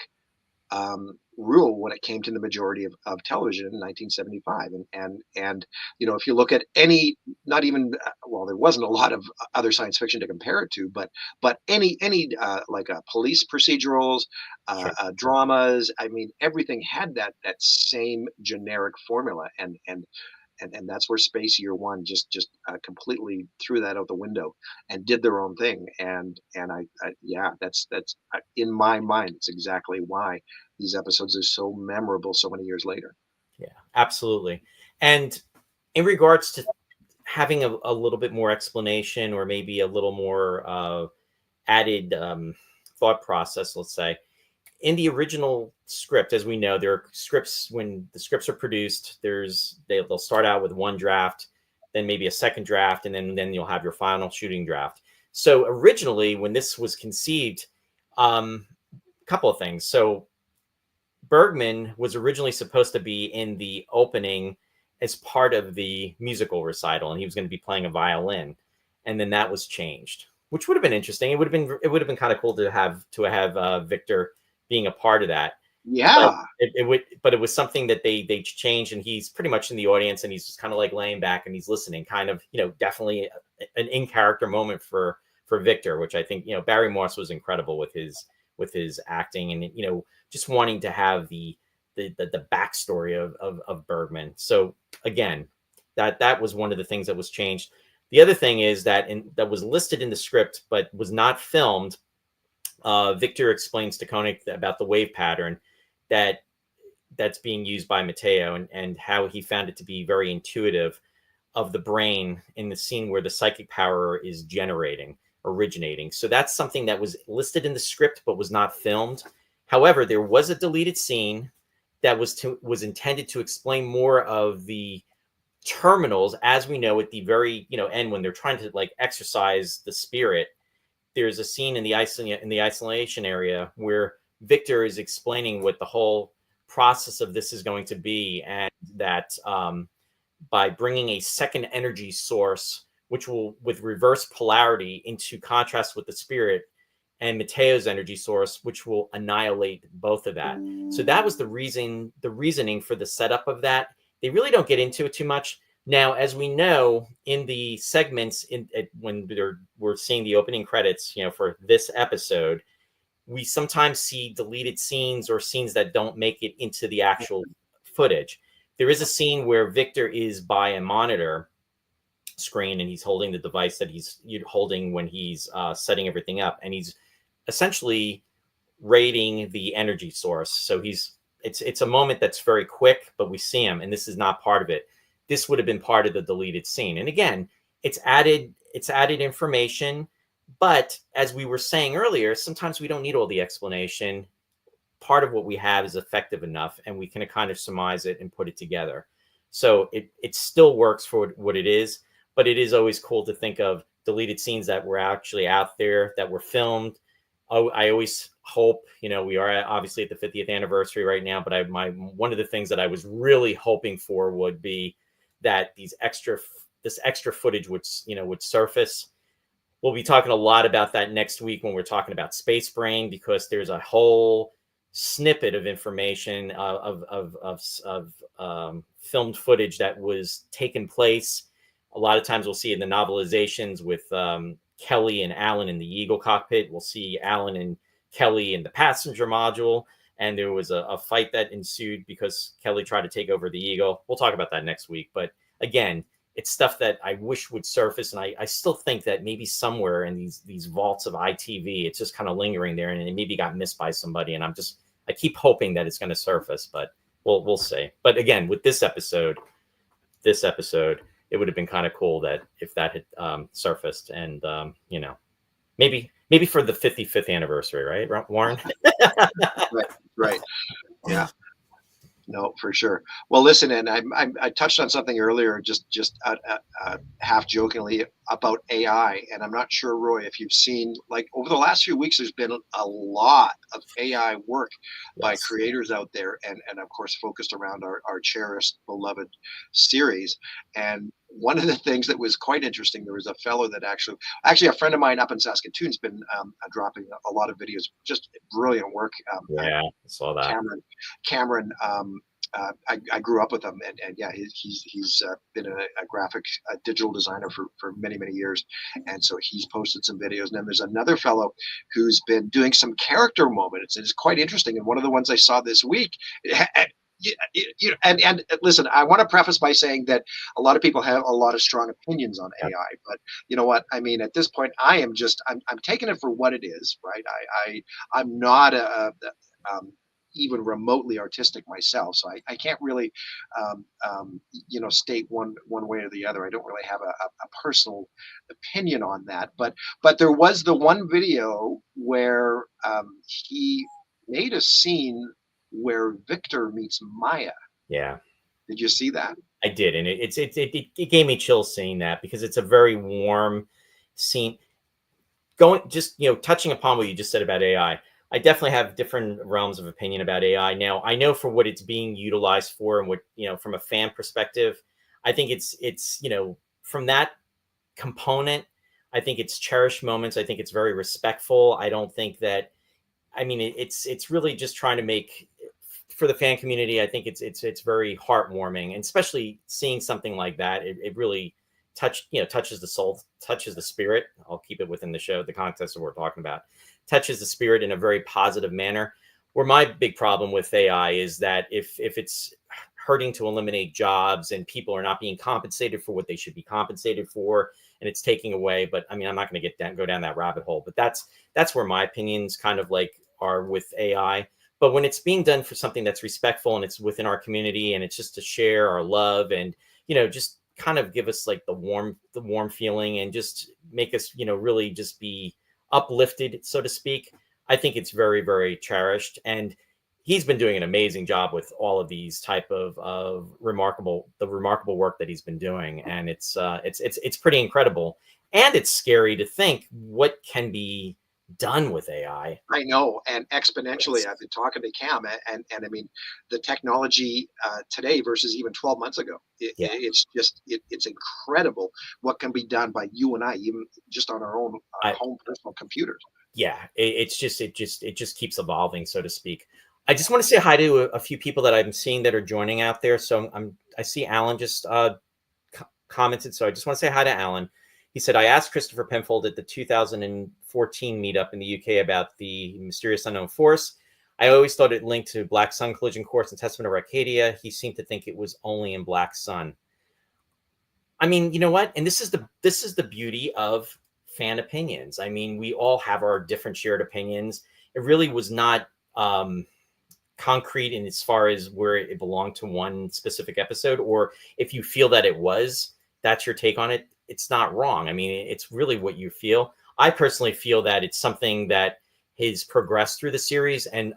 A: rule when it came to the majority of television in 1975, and if you look at any, not even there wasn't a lot of other science fiction to compare it to, but any like police procedurals, dramas, I mean, everything had that same generic formula, and that's where Space Year One just completely threw that out the window and did their own thing. And I that's in my mind, it's exactly why these episodes are so memorable so many years later.
B: Yeah, absolutely. And in regards to having a little bit more explanation, or maybe a little more added thought process, let's say, in the original script, as we know, there are scripts, when the scripts are produced, they'll start out with one draft, then maybe a second draft, and then you'll have your final shooting draft. So originally, when this was conceived, a couple of things. So Bergman was originally supposed to be in the opening as part of the musical recital, and he was going to be playing a violin, and then that was changed, which would have been interesting. It would have been kind of cool to have Victor being a part of that.
A: Yeah,
B: but it was something that they changed, and he's pretty much in the audience, and he's just kind of like laying back and he's listening, kind of, definitely an in character moment for Victor, which I think, Barry Morse was incredible with with his acting, and just wanting to have the backstory of Bergman. So again, that was one of the things that was changed. The other thing is that that was listed in the script but was not filmed. Victor explains to Koenig about the wave pattern that's being used by Mateo, and how he found it to be very intuitive of the brain in the scene where the psychic power is originating. So that's something that was listed in the script but was not filmed. However, there was a deleted scene that was intended to explain more of the terminals, as we know at the very end, when they're trying to like exercise the spirit. There's a scene in the isolation area where Victor is explaining what the whole process of this is going to be, and that by bringing a second energy source, which will with reverse polarity into contrast with the spirit, and Mateo's energy source, which will annihilate both of that. So that was the reasoning for the setup of that. They really don't get into it too much. Now, as we know, in the segments, when we're seeing the opening credits, for this episode, we sometimes see deleted scenes or scenes that don't make it into the actual footage. There is a scene where Victor is by a monitor screen, and he's holding the device that he's holding when he's setting everything up, and he's essentially rating the energy source. So it's a moment that's very quick, but we see him, and this is not part of it. This would have been part of the deleted scene. And again, it's added information, but as we were saying earlier, sometimes we don't need all the explanation. Part of what we have is effective enough, and we can kind of surmise it and put it together. So it still works for what it is, but it is always cool to think of deleted scenes that were actually out there, that were filmed. I always hope, we are obviously at the 50th anniversary right now, but one of the things that I was really hoping for would be that this extra footage would surface. We'll be talking a lot about that next week when we're talking about Space Brain, because there's a whole snippet of information of filmed footage that was taken place. A lot of times we'll see in the novelizations with Kelly and Alan in the Eagle cockpit. We'll see Alan and Kelly in the passenger module. And there was a fight that ensued because Kelly tried to take over the Eagle. We'll talk about that next week. But again, it's stuff that I wish would surface. And I still think that maybe somewhere in these vaults of ITV, it's just kind of lingering there, and it maybe got missed by somebody. And I keep hoping that it's going to surface, but we'll see. But again, with this episode, it would have been kind of cool that if that had surfaced, and maybe for the 55th anniversary, right, Warren?
A: Right. Yeah. No, for sure. Well, listen, and I touched on something earlier, just half jokingly, about AI, and I'm not sure, Roy, if you've seen, like, over the last few weeks, there's been a lot of AI work by creators out there, and of course focused around our cherished, beloved series. And one of the things that was quite interesting, there was a fellow that actually a friend of mine up in Saskatoon's been dropping a lot of videos, just brilliant work.
B: I saw that.
A: Cameron, I grew up with him, and yeah, he's been a graphic digital designer for many years, and so he's posted some videos. And then there's another fellow who's been doing some character moments. It's quite interesting, and one of the ones I saw this week. And listen, I want to preface by saying that a lot of people have a lot of strong opinions on AI, but you know what? I mean, at this point, I'm taking it for what it is, right? I'm not even remotely artistic myself, so I can't really state one way or the other. I don't really have a personal opinion on that, but there was the one video where he made a scene where Victor meets Maya.
B: Yeah.
A: Did you see that?
B: I did, and it gave me chills seeing that, because it's a very warm scene. Touching upon what you just said about AI, I definitely have different realms of opinion about AI. Now, I know for what it's being utilized for, and what, from a fan perspective, I think it's from that component, I think it's cherished moments. I think it's very respectful. I don't think that, it's really just trying to make, for the fan community, I think it's very heartwarming, and especially seeing something like that, it really touches the soul, touches the spirit. I'll keep it within the show, the context of what we're talking about, touches the spirit in a very positive manner. Where my big problem with AI is that if it's hurting to eliminate jobs and people are not being compensated for what they should be compensated for, and it's taking away. But I mean, I'm not going to go down that rabbit hole. But that's where my opinions kind of like are with AI. But when it's being done for something that's respectful and it's within our community and it's just to share our love and just kind of give us like the warm feeling and just make us really just be uplifted, so to speak. I think it's very, very cherished, and he's been doing an amazing job with all of these type of remarkable work that he's been doing, and it's pretty incredible, and it's scary to think what can be done with AI.
A: I know, and exponentially. I've been talking to Cam, and I mean, the technology today versus even 12 months ago. It's incredible what can be done by you and I, even just on our own home personal computers.
B: Yeah, it just keeps evolving, so to speak. I just want to say hi to a few people that I'm seeing that are joining out there. So I see Alan just commented, so I just want to say hi to Alan. He said, I asked Christopher Penfold at the 2014 meetup in the UK about the mysterious unknown force. I always thought it linked to Black Sun collision course and Testament of Arcadia. He seemed to think it was only in Black Sun. I mean, you know what? And this is the beauty of fan opinions. I mean, we all have our different shared opinions. It really was not concrete in as far as where it belonged to one specific episode, or if you feel that it was, that's your take on it. It's not wrong. I mean, it's really what you feel. I personally feel that it's something that has progressed through the series, and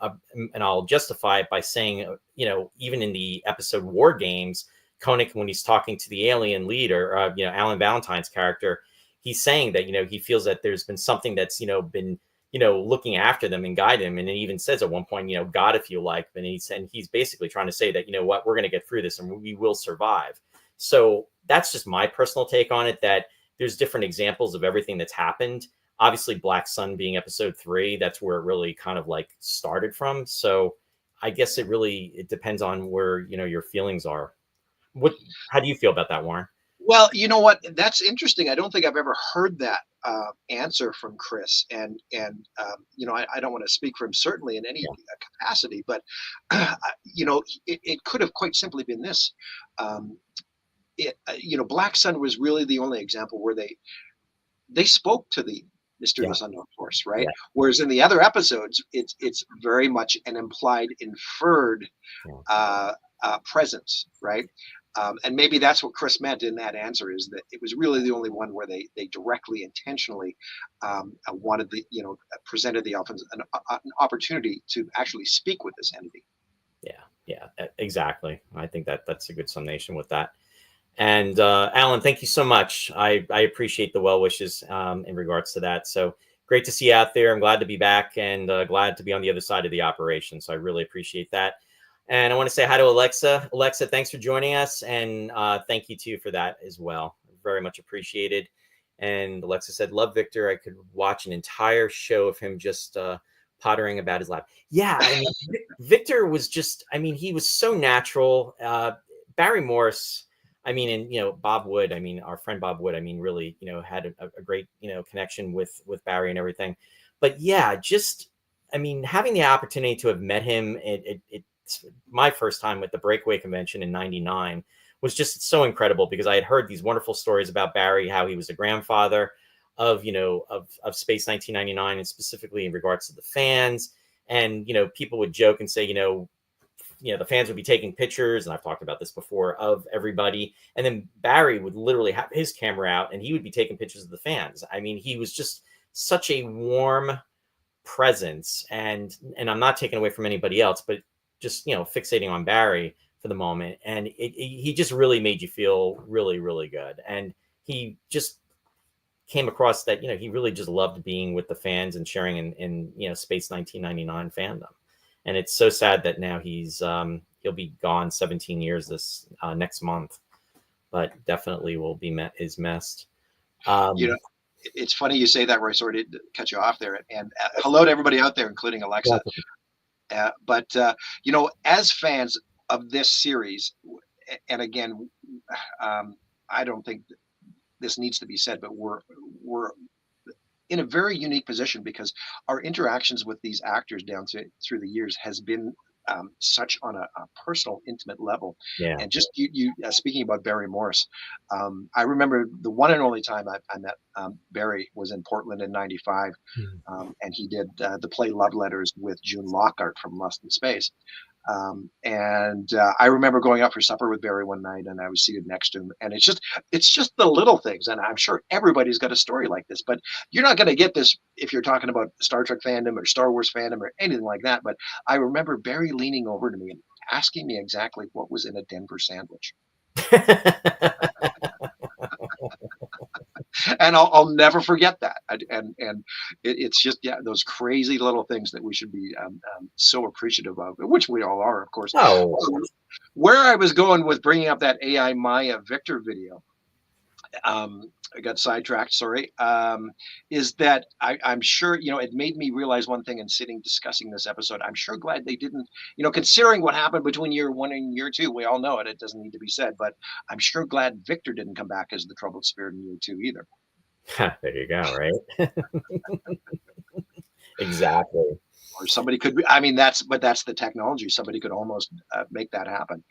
B: I'll justify it by saying, even in the episode War Games, Koenig, when he's talking to the alien leader, Alan Valentine's character, he's saying that, he feels that there's been something that's, been, looking after them and guide them. And it even says at one point, God, if you like, and he's basically trying to say that, what, we're going to get through this and we will survive. So that's just my personal take on it, that there's different examples of everything that's happened. Obviously, Black Sun being episode 3, that's where it really kind of like started from. So I guess it depends on where, your feelings are. How do you feel about that, Warren?
A: Well, you know what? That's interesting. I don't think I've ever heard that answer from Chris, and I don't want to speak for him certainly in any capacity, but it could have quite simply been this. Black Sun was really the only example where they spoke to the mysterious unknown force, right? Yeah. Whereas in the other episodes, it's very much an implied, inferred presence, right? And maybe that's what Chris meant in that answer, is that it was really the only one where they directly, intentionally wanted presented the an opportunity to actually speak with this entity.
B: Yeah, exactly. I think that's a good summation with that. And Alan, thank you so much. I appreciate the well wishes in regards to that. So great to see you out there. I'm glad to be back, and glad to be on the other side of the operation. So I really appreciate that. And I want to say hi to Alexa. Alexa, thanks for joining us. And thank you too for that as well. Very much appreciated. And Alexa said, love Victor. I could watch an entire show of him just pottering about his lab. Yeah, I mean, Victor was just, he was so natural. Barry Morse, and, Bob Wood, our friend Bob Wood, really, had a great, connection with Barry and everything. But yeah, just, having the opportunity to have met him, it's my first time with the Breakaway Convention in '99 was just so incredible, because I had heard these wonderful stories about Barry, how he was a grandfather of Space 1999, and specifically in regards to the fans. And, people would joke and say, the fans would be taking pictures, and I've talked about this before, of everybody. And then Barry would literally have his camera out and he would be taking pictures of the fans. He was just such a warm presence, and I'm not taking away from anybody else, but just, fixating on Barry for the moment. And he just really made you feel really, really good. And he just came across that, he really just loved being with the fans and sharing in Space 1999 fandom. And it's so sad that now he'll be gone 17 years this next month, but definitely will be missed.
A: It's funny you say that, Roy. Sorry to cut you off there. And hello to everybody out there, including Alexa. But as fans of this series, and again, I don't think this needs to be said, but we're in a very unique position because our interactions with these actors through the years has been such on a personal, intimate level.
B: Yeah.
A: And just you speaking about Barry Morris, I remember the one and only time I met Barry was in Portland in '95, and he did the play Love Letters with June Lockhart from Lost in Space. And I remember going out for supper with Barry one night, and I was seated next to him. And it's just the little things. And I'm sure everybody's got a story like this, but you're not going to get this if you're talking about Star Trek fandom or Star Wars fandom or anything like that. But I remember Barry leaning over to me and asking me exactly what was in a Denver sandwich. And I'll never forget that. It's just, yeah, those crazy little things that we should be so appreciative of, which we all are, of course.
B: Oh,
A: Where I was going with bringing up that AI Maya Victor video, I got sidetracked, sorry, is that I'm sure, it made me realize one thing in sitting discussing this episode. I'm sure glad they didn't, considering what happened between year one and year two, we all know it, it doesn't need to be said, but I'm sure glad Victor didn't come back as the troubled spirit in year two either.
B: there you go, right? Exactly.
A: Or somebody could be, that's the technology. Somebody could almost make that happen.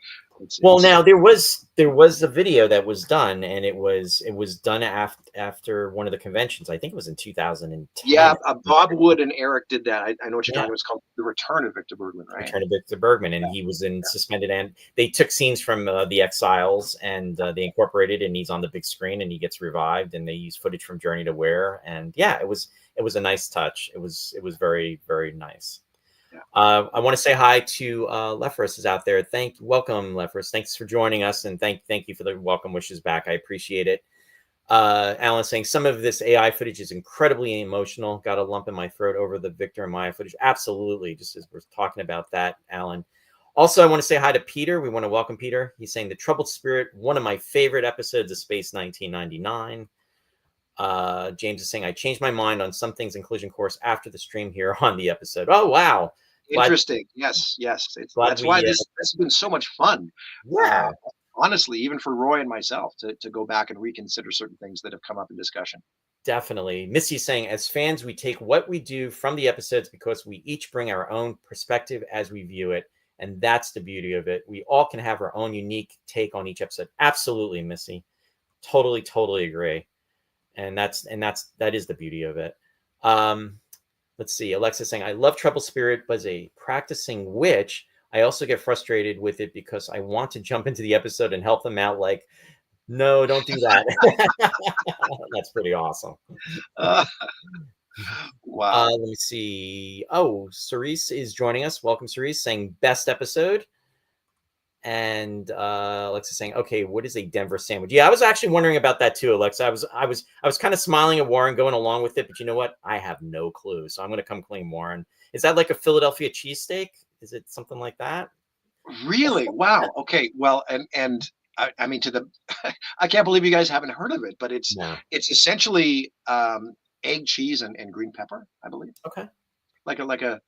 B: Now there was a video that was done, and it was done after one of the conventions. I think it was in 2010.
A: Yeah, Bob Wood and Eric did that. I know what you're talking about. It's called The Return of Victor Bergman, right?
B: Return of Victor Bergman, and he was in suspended, and they took scenes from The Exiles, and they incorporated, and he's on the big screen, and he gets revived, and they use footage from Journey to Where, and yeah, it was a nice touch. It was very, very nice. I want to say hi to Lephris is out there. Welcome, Lephris. Thanks for joining us, and thank you for the welcome wishes back. I appreciate it. Alan saying some of this AI footage is incredibly emotional. Got a lump in my throat over the Victor and Maya footage. Absolutely, just as we're talking about that, Alan. Also, I want to say hi to Peter. We want to welcome Peter. He's saying The Troubled Spirit, one of my favorite episodes of Space 1999. James is saying I changed my mind on some things in Collision Course after the stream here on the episode. Oh wow.
A: Interesting. Yes. That's why this has been so much fun.
B: Yeah.
A: Honestly, even for Roy and myself to go back and reconsider certain things that have come up in discussion.
B: Definitely. Missy saying, as fans, we take what we do from the episodes because we each bring our own perspective as we view it. And that's the beauty of it. We all can have our own unique take on each episode. Absolutely, Missy. Totally agree. And that is the beauty of it. Let's see. Alexa saying, I love Troubled Spirit, but as a practicing witch, I also get frustrated with it because I want to jump into the episode and help them out. Like, no, don't do that. That's pretty awesome.
A: Wow.
B: Let me see. Oh, Cerise is joining us. Welcome, Cerise, saying best episode. And Alexa saying, okay, what is a Denver sandwich? Yeah, I was actually wondering about that too, Alexa. I was kind of smiling at Warren going along with it, but you know what? I have no clue. So I'm going to come clean, Warren. Is that like a Philadelphia cheesesteak? Is it something like that?
A: Really? Wow. Okay. Well, and I mean, I can't believe you guys haven't heard of it, but it's essentially egg, cheese, and green pepper, I believe.
B: Okay.
A: Like a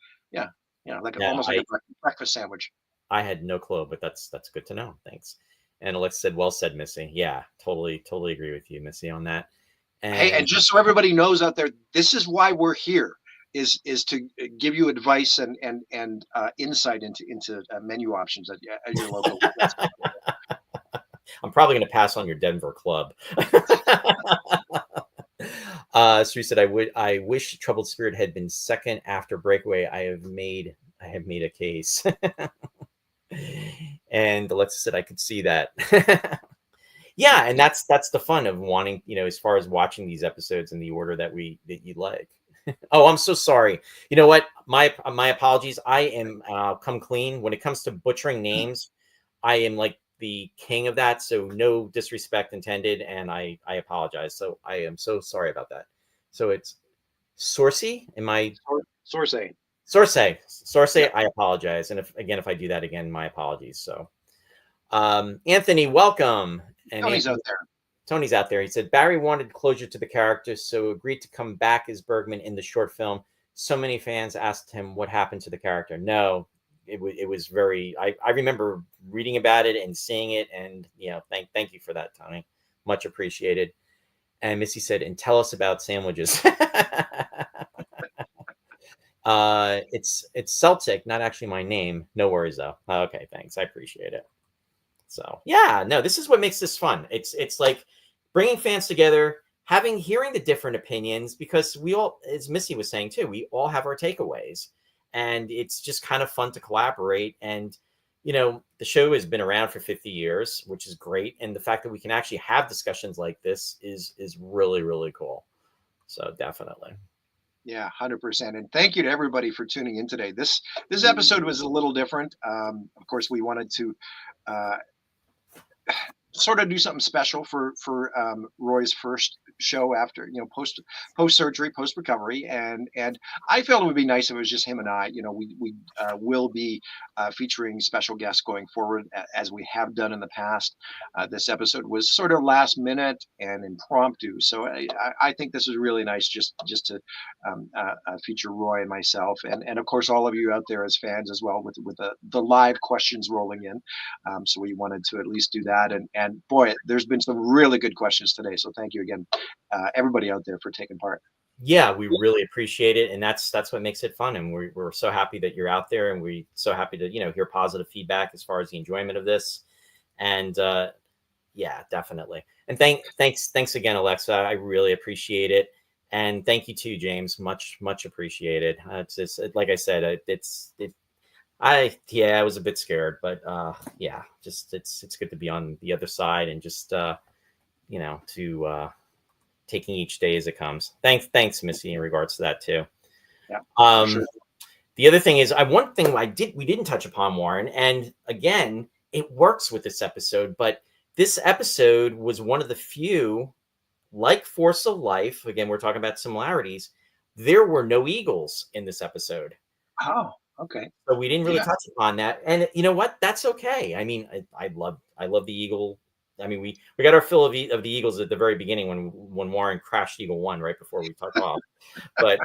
A: almost like a breakfast sandwich.
B: I had no clue, but that's good to know. Thanks. And Alexa said, well said, Missy. Yeah, totally agree with you, Missy, on that.
A: And just so everybody knows out there, this is why we're here, is to give you advice and insight into menu options at your local.
B: I'm probably going to pass on your Denver club. Sri said, I wish Troubled Spirit had been second after Breakaway. I have made a case. And Alexa said I could see that. Yeah, and that's the fun of wanting, as far as watching these episodes in the order that you like. Oh, I'm so sorry. You know what? My apologies. I am come clean when it comes to butchering names. I am like the king of that, so no disrespect intended, and I apologize. So I am so sorry about that. So it's Sourcey? Sourcey, I apologize. And if I do that again, my apologies. So Anthony, welcome. And
A: Tony's
B: out there. He said Barry wanted closure to the character, so agreed to come back as Bergman in the short film. So many fans asked him what happened to the character. No, it was very, I remember reading about it and seeing it, and thank you for that, Tony. Much appreciated. And Missy said, and tell us about sandwiches. It's Celtic, not actually my name. No worries though. Okay, thanks. I appreciate it. So yeah, no, this is what makes this fun. It's like bringing fans together, hearing the different opinions, because we all, as Missy was saying too, we all have our takeaways, and it's just kind of fun to collaborate. And the show has been around for 50 years, which is great, and the fact that we can actually have discussions like this is really really cool. So definitely.
A: Yeah, 100%. And thank you to everybody for tuning in today. This episode was a little different. Of course, we wanted to uh, sort of do something special for Roy's first show after post surgery, post recovery, and I felt it would be nice if it was just him and I. We will be featuring special guests going forward as we have done in the past. This episode was sort of last minute and impromptu, so I think this is really nice just to feature Roy and myself, and of course all of you out there as fans as well with the live questions rolling in. So we wanted to at least do that, and boy, there's been some really good questions today. So thank you again, everybody out there for taking part.
B: Yeah, we really appreciate it, and that's what makes it fun. And we're so happy that you're out there, and we're so happy to hear positive feedback as far as the enjoyment of this. And yeah, definitely. And thanks again, Alexa. I really appreciate it, and thank you too, James. Much appreciated. It's just, like I said, I was a bit scared, but yeah, just it's good to be on the other side and just to taking each day as it comes. Thanks, Missy, in regards to that too.
A: Yeah,
B: sure. The other thing is, one thing we didn't touch upon, Warren, and again, it works with this episode, but this episode was one of the few, like Force of Life. Again, we're talking about similarities. There were no eagles in this episode.
A: Oh, okay.
B: So we didn't really touch upon that, and you know what? That's okay. I mean, I love the eagle. I mean, we got our fill of the Eagles at the very beginning when Warren crashed Eagle 1 right before we took off. But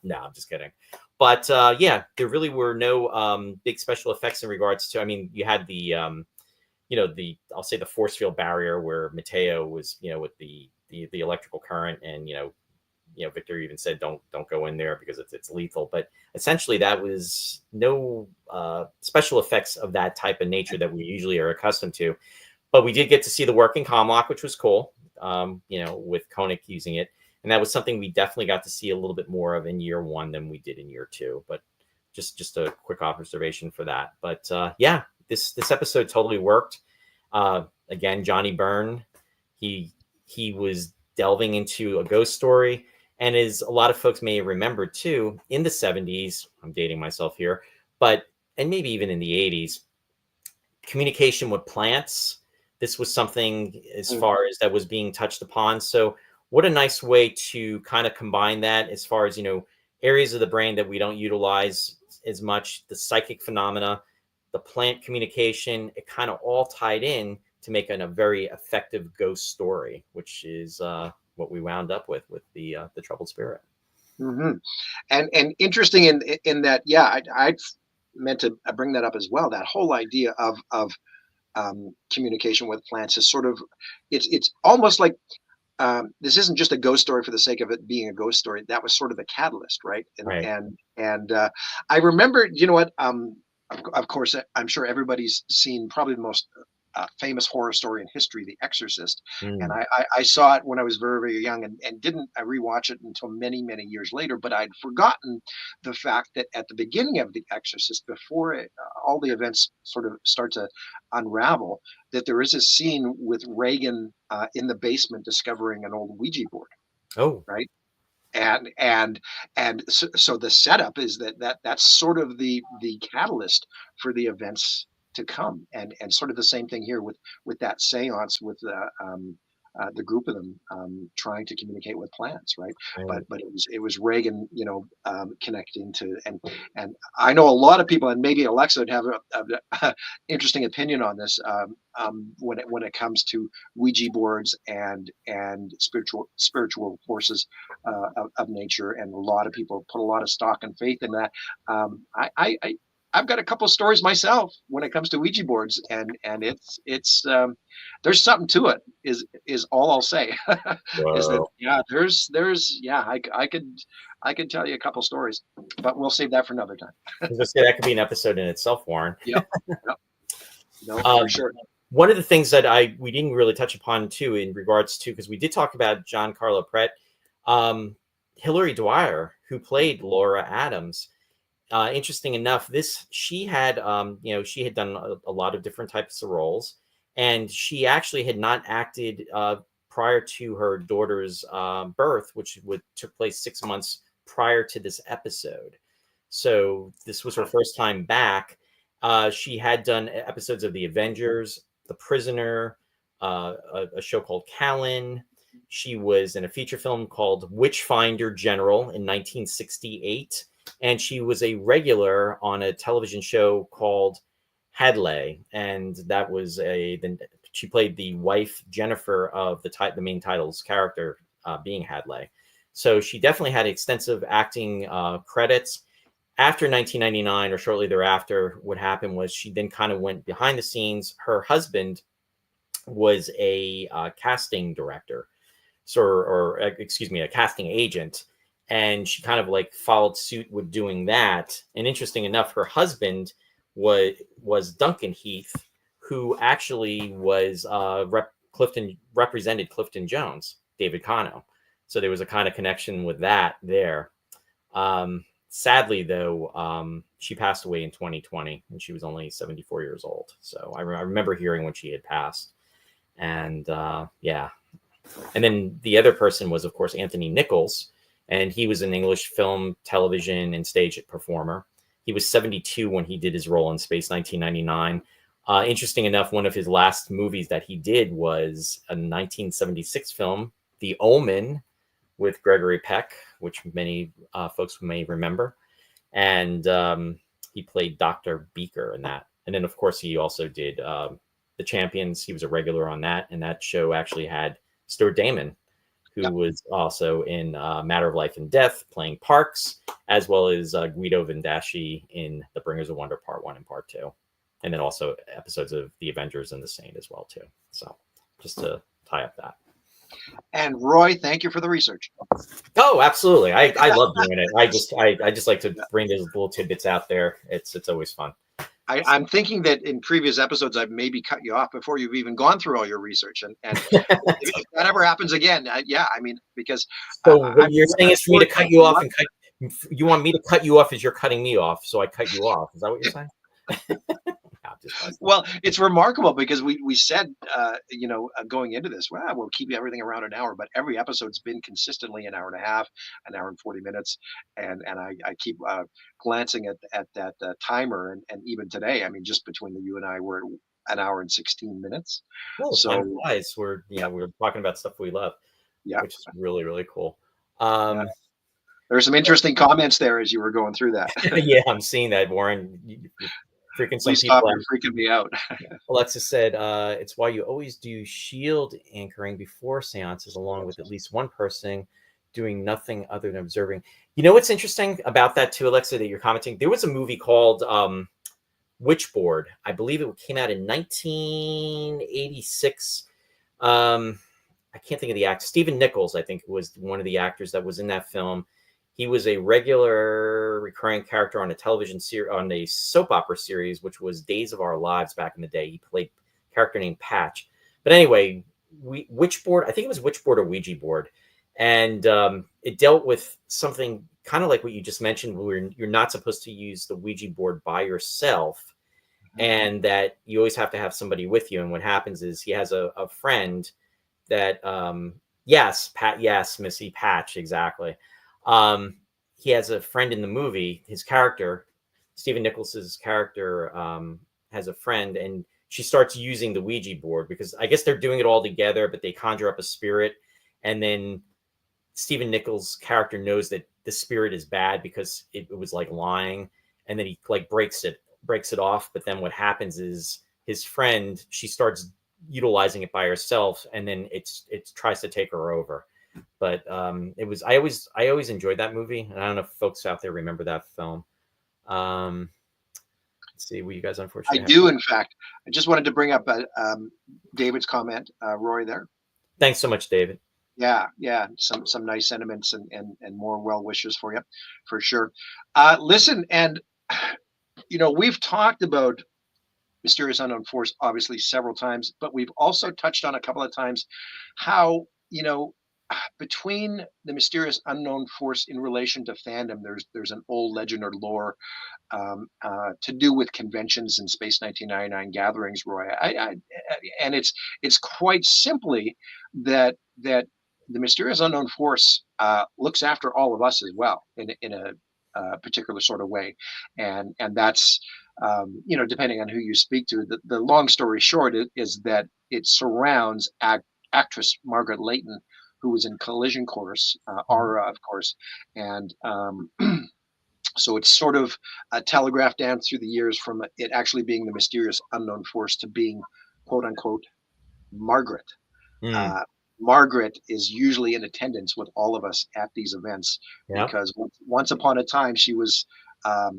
B: no, I'm just kidding. But yeah, there really were no big special effects in regards to. I mean, you had the I'll say the force field barrier where Mateo was with the electrical current, and Victor even said don't go in there because it's lethal. But essentially, that was no special effects of that type of nature that we usually are accustomed to. But we did get to see the working Comlock, which was cool, with Koenig using it. And that was something we definitely got to see a little bit more of in year 1 than we did in year 2. But just a quick observation for that. But yeah, this episode totally worked. Again, Johnny Byrne, he was delving into a ghost story. And as a lot of folks may remember too, in the 70s, I'm dating myself here, and maybe even in the 80s, communication with plants. This was something as far as that was being touched upon. So what a nice way to kind of combine that as far as, areas of the brain that we don't utilize as much, the psychic phenomena, the plant communication, it kind of all tied in to make a very effective ghost story, which is what we wound up with the Troubled Spirit.
A: Mm-hmm. And interesting in that, yeah, I meant to bring that up as well. That whole idea of communication with plants is sort of, it's almost like this isn't just a ghost story for the sake of it being a ghost story. That was sort of the catalyst, right? And I remember, of course, I'm sure everybody's seen probably the most famous horror story in history, The Exorcist. And I saw it when I was very, very young, and didn't rewatch it until many, many years later. But I'd forgotten the fact that at the beginning of The Exorcist, before all the events sort of start to unravel, that there is a scene with Regan in the basement discovering an old Ouija board.
B: Oh,
A: right. And so the setup is that's sort of the catalyst for the events to come, and sort of the same thing here with that seance with the group of them trying to communicate with plants, right? But it was Reagan, connecting to, and I know a lot of people, and maybe Alexa would have a interesting opinion on this when it comes to Ouija boards and spiritual forces of nature, and a lot of people put a lot of stock and faith in that. I've got a couple stories myself when it comes to Ouija boards, and it's there's something to it. Is all I'll say. Is that
B: Whoa.
A: yeah? There's yeah. I could tell you a couple stories, but we'll save that for another time.
B: I was gonna say that could be an episode in itself, Warren.
A: Yep. Yep. No, for
B: Um,
A: sure.
B: one of the things that we didn't really touch upon too, in regards to, because we did talk about Giancarlo Pret, Hilary Dwyer, who played Laura Adams. Interesting enough, she had she had done a lot of different types of roles, and she actually had not acted prior to her daughter's birth, which took place 6 months prior to this episode. So this was her first time back. She had done episodes of The Avengers, The Prisoner, a show called Callan. She was in a feature film called Witchfinder General in 1968. And she was a regular on a television show called Hadley. And that was she played the wife, Jennifer, of the main title's character, being Hadley. So she definitely had extensive acting credits. After 1999, or shortly thereafter, what happened was she then kind of went behind the scenes. Her husband was a casting director, excuse me, a casting agent, and she kind of like followed suit with doing that. And interesting enough, her husband was Duncan Heath, who actually was represented Clifton Jones, David Cano. So there was a kind of connection with that there. Sadly, though, she passed away in 2020, and she was only 74 years old. So I remember hearing when she had passed. And yeah. And then the other person was, of course, Anthony Nichols, and he was an English film, television, and stage performer. He was 72 when he did his role in Space 1999. Interesting enough, one of his last movies that he did was a 1976 film, The Omen, with Gregory Peck, which many folks may remember. And he played Dr. Beaker in that. And then, of course, he also did The Champions. He was a regular on that. And that show actually had Stuart Damon, who was also in Matter of Life and Death, playing Parks, as well as Guido Vendasci in The Bringers of Wonder Part 1 and Part 2. And then also episodes of The Avengers and The Saint as well, too. So just to tie up that.
A: And Roy, thank you for the research.
B: Oh, absolutely. I love doing it. I just like to bring those little tidbits out there. It's always fun.
A: I'm thinking that in previous episodes, I've maybe cut you off before you've even gone through all your research. And if that ever happens again, yeah, I mean, because
B: so what you're saying is for me to cut you off, and you want me to cut you off as you're cutting me off, so I cut you off. Is that what you're saying?
A: Well, it's remarkable because we said, going into this, well, we'll keep everything around an hour, but every episode's been consistently an hour and a half, an hour and 40 minutes. And I keep glancing at that timer. And even today, I mean, just between you and I, we're at an hour and 16 minutes.
B: Well,
A: so
B: time flies. We're talking about stuff we love, which is really, really cool.
A: There were some interesting comments there as you were going through that.
B: Yeah, I'm seeing that, Warren. Freaking some
A: Please
B: people
A: stop, you're freaking me out.
B: Alexa said, it's why you always do shield anchoring before seances, along with at least one person doing nothing other than observing. You know what's interesting about that too, Alexa, that you're commenting? There was a movie called Witchboard. I believe it came out in 1986. I can't think of the actor. Stephen Nichols, I think, was one of the actors that was in that film. He was a regular recurring character on a television series, on a soap opera series, which was Days of Our Lives back in the day. He played a character named Patch. But anyway, Witchboard, I think it was Witchboard or Ouija board. And it dealt with something kind of like what you just mentioned, where you're not supposed to use the Ouija board by yourself, and that you always have to have somebody with you. And what happens is he has a friend that, yes, Missy Patch, exactly. He has a friend in the movie. His character, Stephen Nichols's character, has a friend, and she starts using the Ouija board because I guess they're doing it all together, but they conjure up a spirit, and then Stephen Nichols' character knows that the spirit is bad because it was like lying, and then he like breaks it off. But then what happens is his friend, she starts utilizing it by herself, and then it tries to take her over. But it was I always enjoyed that movie, and I don't know if folks out there remember that film. Let's see what you guys
A: I
B: unfortunately have.
A: do, in fact. I just wanted to bring up David's comment, Roy, there.
B: Thanks so much, David.
A: Yeah, yeah, some nice sentiments and more well wishes for you, for sure. Listen, and we've talked about Mysterious Unknown Force obviously several times, but we've also touched on a couple of times how between the Mysterious Unknown Force in relation to fandom, there's an old legend or lore to do with conventions and Space 1999 gatherings, Roy. And it's quite simply that the Mysterious Unknown Force looks after all of us as well in a particular sort of way, and that's depending on who you speak to. The long story short is that it surrounds actress Margaret Leighton, who was in Collision Course, Aura, of course, and so it's sort of telegraphed down through the years from it actually being the Mysterious Unknown Force to being quote unquote Margaret. Margaret is usually in attendance with all of us at these events because once upon a time she was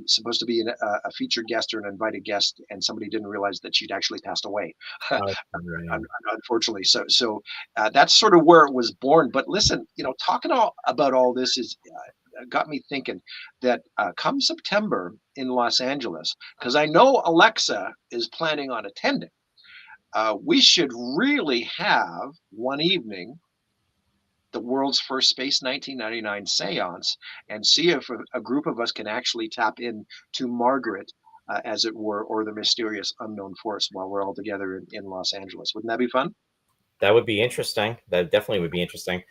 A: supposed to be a featured guest or an invited guest, and somebody didn't realize that she'd actually passed away, unfortunately. So that's sort of where it was born. But listen, talking about all this is got me thinking that come September in Los Angeles, because I know Alexa is planning on attending, we should really have one evening the world's first Space 1999 seance and see if a group of us can actually tap in to Margaret, as it were, or the Mysterious Unknown Force while we're all together in Los Angeles. Wouldn't that be fun?
B: That would be interesting. That definitely would be interesting.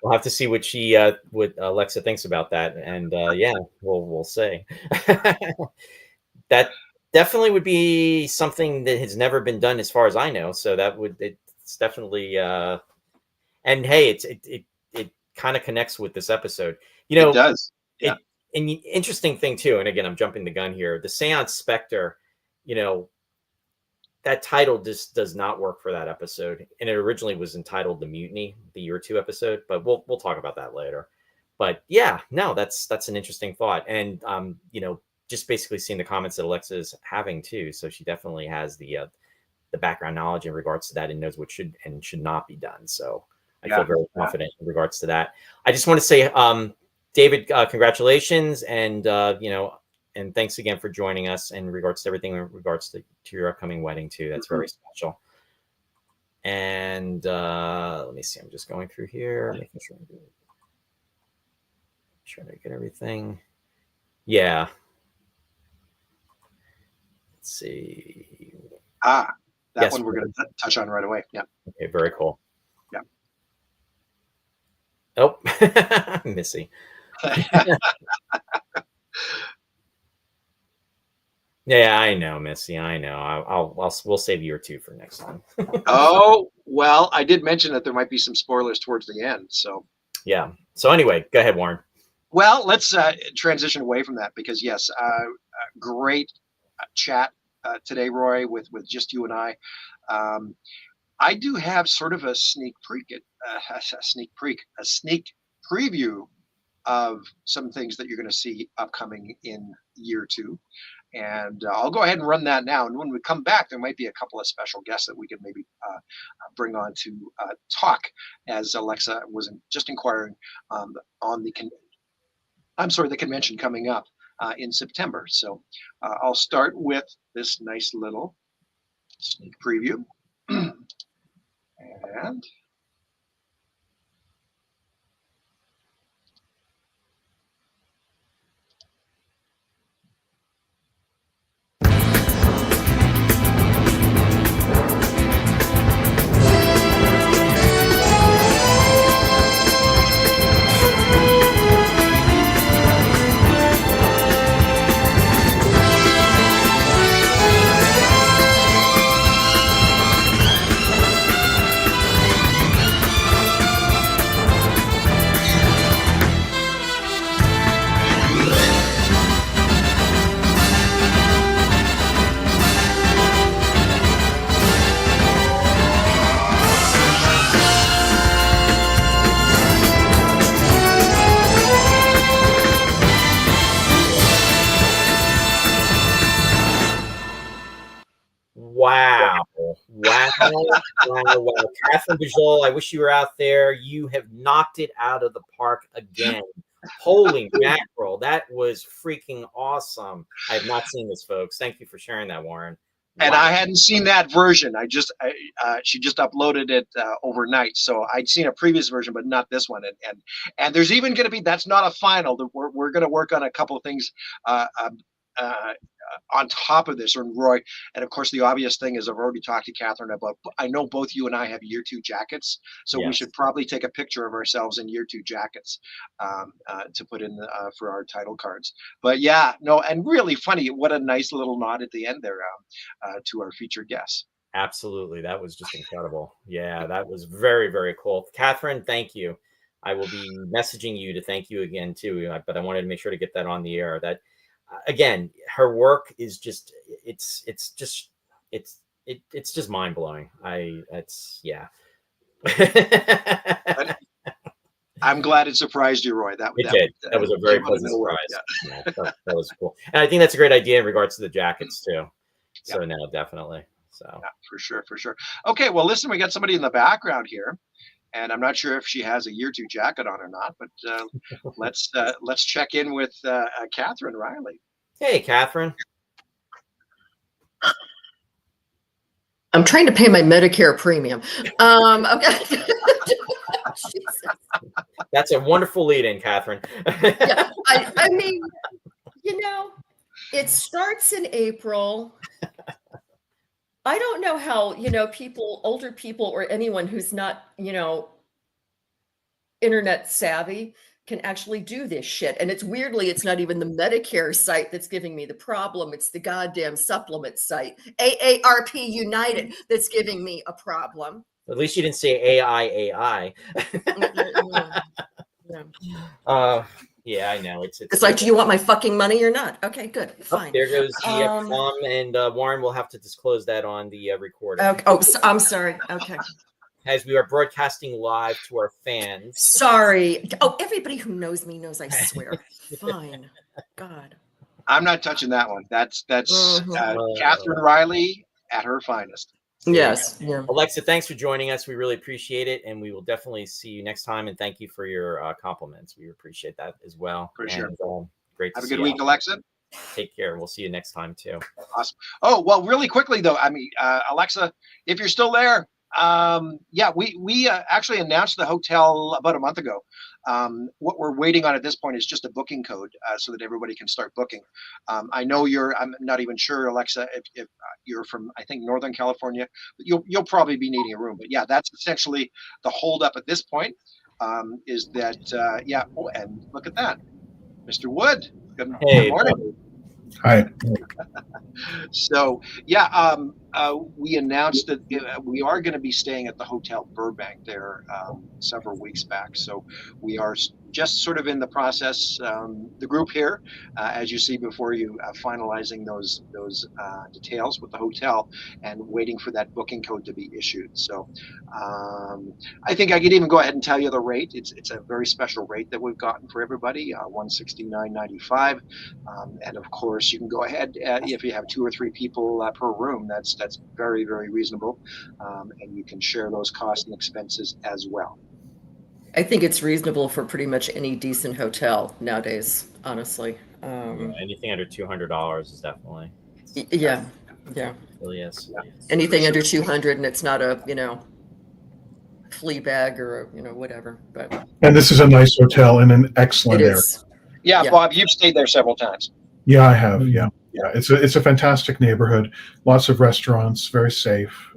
B: We'll have to see what what Alexa thinks about that, and we'll see. That definitely would be something that has never been done, as far as I know. So it's definitely. And hey, it kind of connects with this episode.
A: It does. Yeah.
B: And interesting thing too, and again, I'm jumping the gun here. The Seance Spectre, that title just does not work for that episode. And it originally was entitled The Mutiny, the Year 2 episode, but we'll talk about that later. But yeah, no, that's an interesting thought. And just basically seeing the comments that Alexa is having too. So she definitely has the background knowledge in regards to that and knows what should and should not be done. So I feel very confident in regards to that. I just want to say, David, congratulations, and and thanks again for joining us in regards to everything in regards to your upcoming wedding too. That's very special. And let me see. I'm just going through here, making sure I'm trying to get everything. Yeah. Let's see.
A: That one we're going to touch on right away. Yeah.
B: Okay. Very cool.
A: Yeah.
B: Oh, Missy. Yeah, I know, Missy. I know. We'll save Year 2 for next time.
A: Oh, well, I did mention that there might be some spoilers towards the end. So
B: yeah. So anyway, go ahead, Warren.
A: Well, let's transition away from that because yes, great chat today, Roy, with just you and I. I do have sort of a sneak preview of some things that you're going to see upcoming in Year 2. And I'll go ahead and run that now. And when we come back, there might be a couple of special guests that we could maybe bring on to talk, as Alexa was just inquiring on the convention coming up in September. So I'll start with this nice little sneak preview. And
B: Wow. Wow. Catherine Bajol, I wish you were out there. You have knocked it out of the park again. Holy mackerel. That was freaking awesome. I have not seen this, folks. Thank you for sharing that, Warren.
A: And
B: Wow.
A: I hadn't seen that version. She just uploaded it overnight, so I'd seen a previous version, but not this one. And there's even going to be, that's not a final. We're going to work on a couple of things on top of this, or Roy. And of course, the obvious thing is I've already talked to Catherine about. I know both you and I have year 2 jackets, so we should probably take a picture of ourselves in year 2 jackets to put in for our title cards. But yeah, no, and really funny. What a nice little nod at the end there to our featured guests.
B: Absolutely, that was just incredible. Yeah, that was very, very cool. Catherine, thank you. I will be messaging you to thank you again too. But I wanted to make sure to get that on the air. That again, her work is just it's just mind blowing.
A: I'm glad it surprised you, Roy. That
B: was a very pleasant surprise. Yeah. That was cool, and I think that's a great idea in regards to the jackets too. So no, definitely. So
A: yeah, for sure. Okay, well, listen, we got somebody in the background here, and I'm not sure if she has a year 2 jacket on or not, but let's check in with Catherine Riley.
B: Hey, Catherine.
C: I'm trying to pay my Medicare premium. Okay.
B: That's a wonderful lead-in, Catherine.
C: Yeah, I mean, it starts in April. I don't know how, older people or anyone who's not, internet savvy can actually do this shit. And it's not even the Medicare site that's giving me the problem. It's the goddamn supplement site, AARP United, that's giving me a problem.
B: At least you didn't say AI. Yeah, I know.
C: It's like, do you want my fucking money or not? Okay, good, fine.
B: There goes the and Warren will have to disclose that on the recording.
C: Okay. Oh, I'm sorry. Okay.
B: As we are broadcasting live to our fans.
C: Sorry. Oh, everybody who knows me knows I swear. Fine. God.
A: I'm not touching that one. That's Catherine Riley at her finest.
C: Yes. Yeah.
B: Alexa, thanks for joining us. We really appreciate it. And we will definitely see you next time. And thank you for your compliments. We appreciate that as well.
A: For sure.
B: Great to
A: have a good week, Alexa.
B: Take care. We'll see you next time too.
A: Awesome. Oh, well, really quickly though. I mean, Alexa, if you're still there, we actually announced the hotel about a month ago. What we're waiting on at this point is just a booking code so that everybody can start booking. I know I'm not even sure, Alexa, if you're from, I think, Northern California, but you'll probably be needing a room. But yeah, that's essentially the holdup at this point, is that, oh, and look at that, Mr. Wood. Good morning.
D: Buddy. Hi.
A: So yeah, we announced that we are going to be staying at the Hotel Burbank there several weeks back. So we are just sort of in the process, the group here, as you see before you, finalizing those details with the hotel and waiting for that booking code to be issued. So I think I could even go ahead and tell you the rate. It's a very special rate that we've gotten for everybody, $169.95, and of course you can go ahead if you have 2 or 3 people per room. That's very, very reasonable, and you can share those costs and expenses as well.
C: I think it's reasonable for pretty much any decent hotel nowadays, honestly.
B: Anything under $200 is definitely.
C: Yeah.
B: It really is. Yeah.
C: Anything under 200 and it's not a, flea bag or, whatever. But
D: and this is a nice hotel in an excellent area.
A: Yeah, Bob, you've stayed there several times.
D: Yeah, I have. Yeah. It's a fantastic neighborhood. Lots of restaurants, very safe,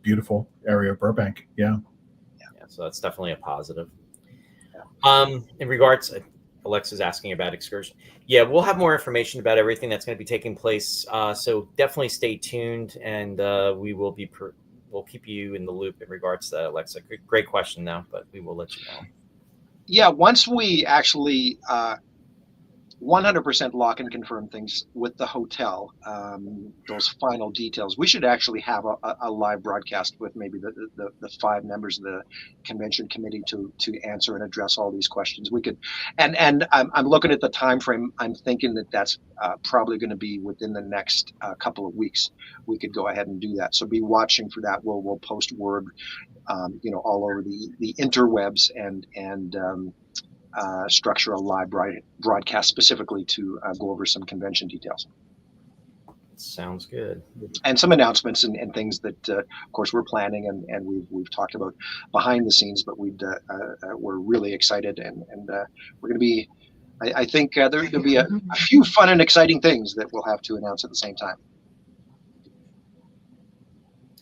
D: beautiful area of Burbank. Yeah.
B: So that's definitely a positive. In regards, Alexa's asking about excursion. Yeah, we'll have more information about everything that's going to be taking place. So definitely stay tuned, and we'll keep you in the loop in regards to that, Alexa. Great question, though, but we will let you know.
A: Yeah, once we actually 100% lock and confirm things with the hotel, those final details, we should actually have a live broadcast with maybe the 5 members of the convention committee to answer and address all these questions. We could, and I'm looking at the time frame. I'm thinking that's probably going to be within the next couple of weeks. We could go ahead and do that. So be watching for that. We'll post word, all over the interwebs and structure a live broadcast specifically to go over some convention details.
B: Sounds good.
A: And some announcements and things that, of course, we're planning and we've talked about behind the scenes, but we're really excited and we're going to be. I think there'll be a few fun and exciting things that we'll have to announce at the same time.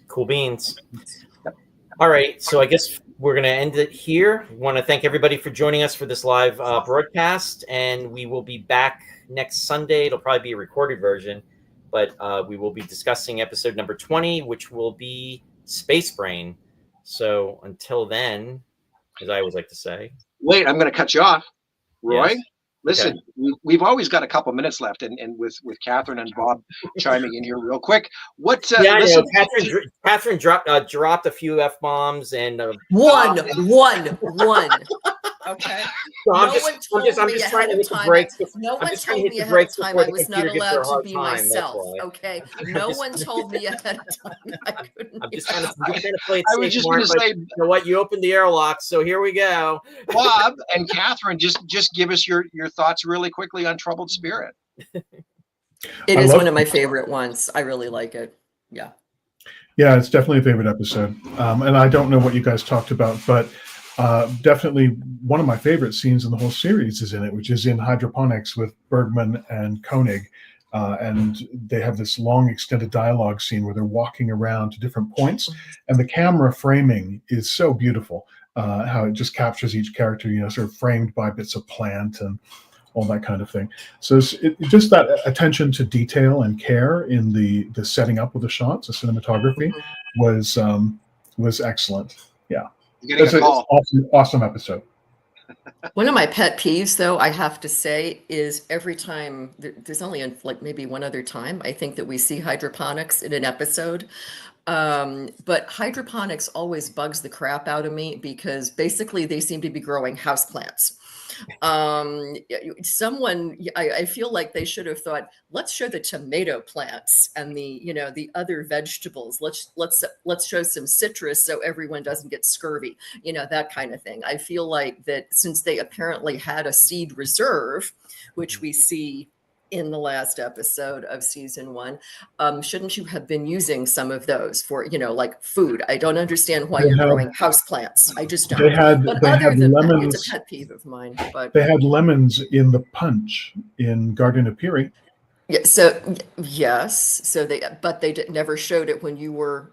B: Cool beans. All right, so I guess we're going to end it here. I want to thank everybody for joining us for this live broadcast, and we will be back next Sunday. It'll probably be a recorded version, but we will be discussing episode number 20, which will be Space Brain. So until then, as I always like to say.
A: Wait, I'm going to cut you off. Roy?
B: Yes.
A: Listen, okay. We've always got a couple minutes left, and with Catherine and Bob chiming in here real quick. What?
B: Yeah, listen, I know. Catherine dropped a few F-bombs and
C: one. Okay.
B: So I'm just trying to hit the brakes.
C: No one told me ahead of time I was not allowed to be myself. Okay. No one told me ahead of time I couldn't.
B: I'm just trying to play it safe.
A: I was just going to say,
B: you know what? You opened the airlock, so here we go.
A: Bob and Catherine, just give us your thoughts really quickly on Troubled Spirit.
C: It is one of my favorite ones. I really like it. Yeah.
D: Yeah, it's definitely a favorite episode. And I don't know what you guys talked about, but definitely one of my favorite scenes in the whole series is in it, which is in Hydroponics with Bergman and Koenig. And they have this long extended dialogue scene where they're walking around to different points. And the camera framing is so beautiful, how it just captures each character, sort of framed by bits of plant and all that kind of thing. So just that attention to detail and care in the setting up of the shots, the cinematography was excellent. Yeah. It's an awesome episode.
C: One of my pet peeves, though, I have to say, is every time there's only like maybe one other time I think that we see hydroponics in an episode. But hydroponics always bugs the crap out of me because basically they seem to be growing houseplants. I feel like they should have thought, let's show the tomato plants and the other vegetables. Let's show some citrus so everyone doesn't get scurvy, that kind of thing. I feel like that since they apparently had a seed reserve, which we see in the last episode of season 1, shouldn't you have been using some of those for, like food? I don't understand why you're growing houseplants. I just don't.
D: They had lemons.
C: It's a pet peeve of mine. But
D: they had lemons in the punch in Guardian of Piri.
C: Yeah. So yes. So they never showed it when you were,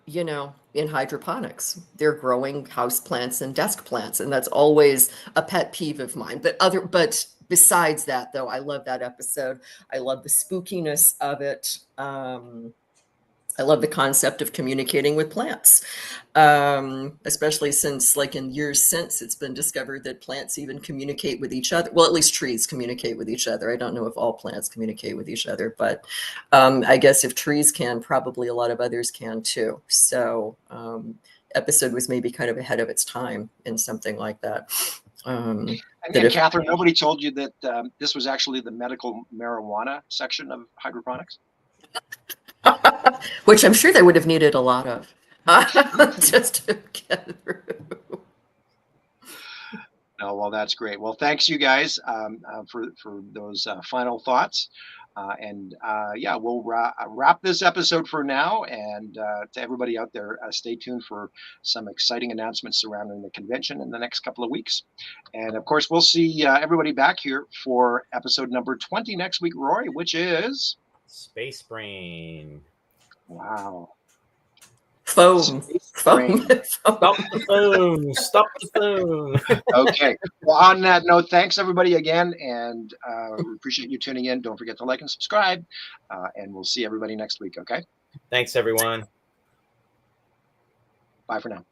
C: in hydroponics. They're growing houseplants and desk plants, and that's always a pet peeve of mine. But besides that, though, I love that episode. I love the spookiness of it. I love the concept of communicating with plants, especially since, like, in years since, it's been discovered that plants even communicate with each other. Well, at least trees communicate with each other. I don't know if all plants communicate with each other, but I guess if trees can, probably a lot of others can too. So episode was maybe kind of ahead of its time in something like that.
A: And Catherine, nobody told you that this was actually the medical marijuana section of hydroponics?
C: Which I'm sure they would have needed a lot of just to get through.
A: No, well, that's great. Well, thanks you guys for those final thoughts. We'll wrap this episode for now. And to everybody out there, stay tuned for some exciting announcements surrounding the convention in the next couple of weeks. And of course, we'll see everybody back here for episode number 20 next week, Roy, which is
B: Space Brain.
A: Wow.
C: Foam.
B: Stop the phone. Stop the phone.
A: Okay. Well, on that note, thanks everybody again, and we appreciate you tuning in. Don't forget to like and subscribe, and we'll see everybody next week. Okay.
B: Thanks, everyone.
A: Bye for now.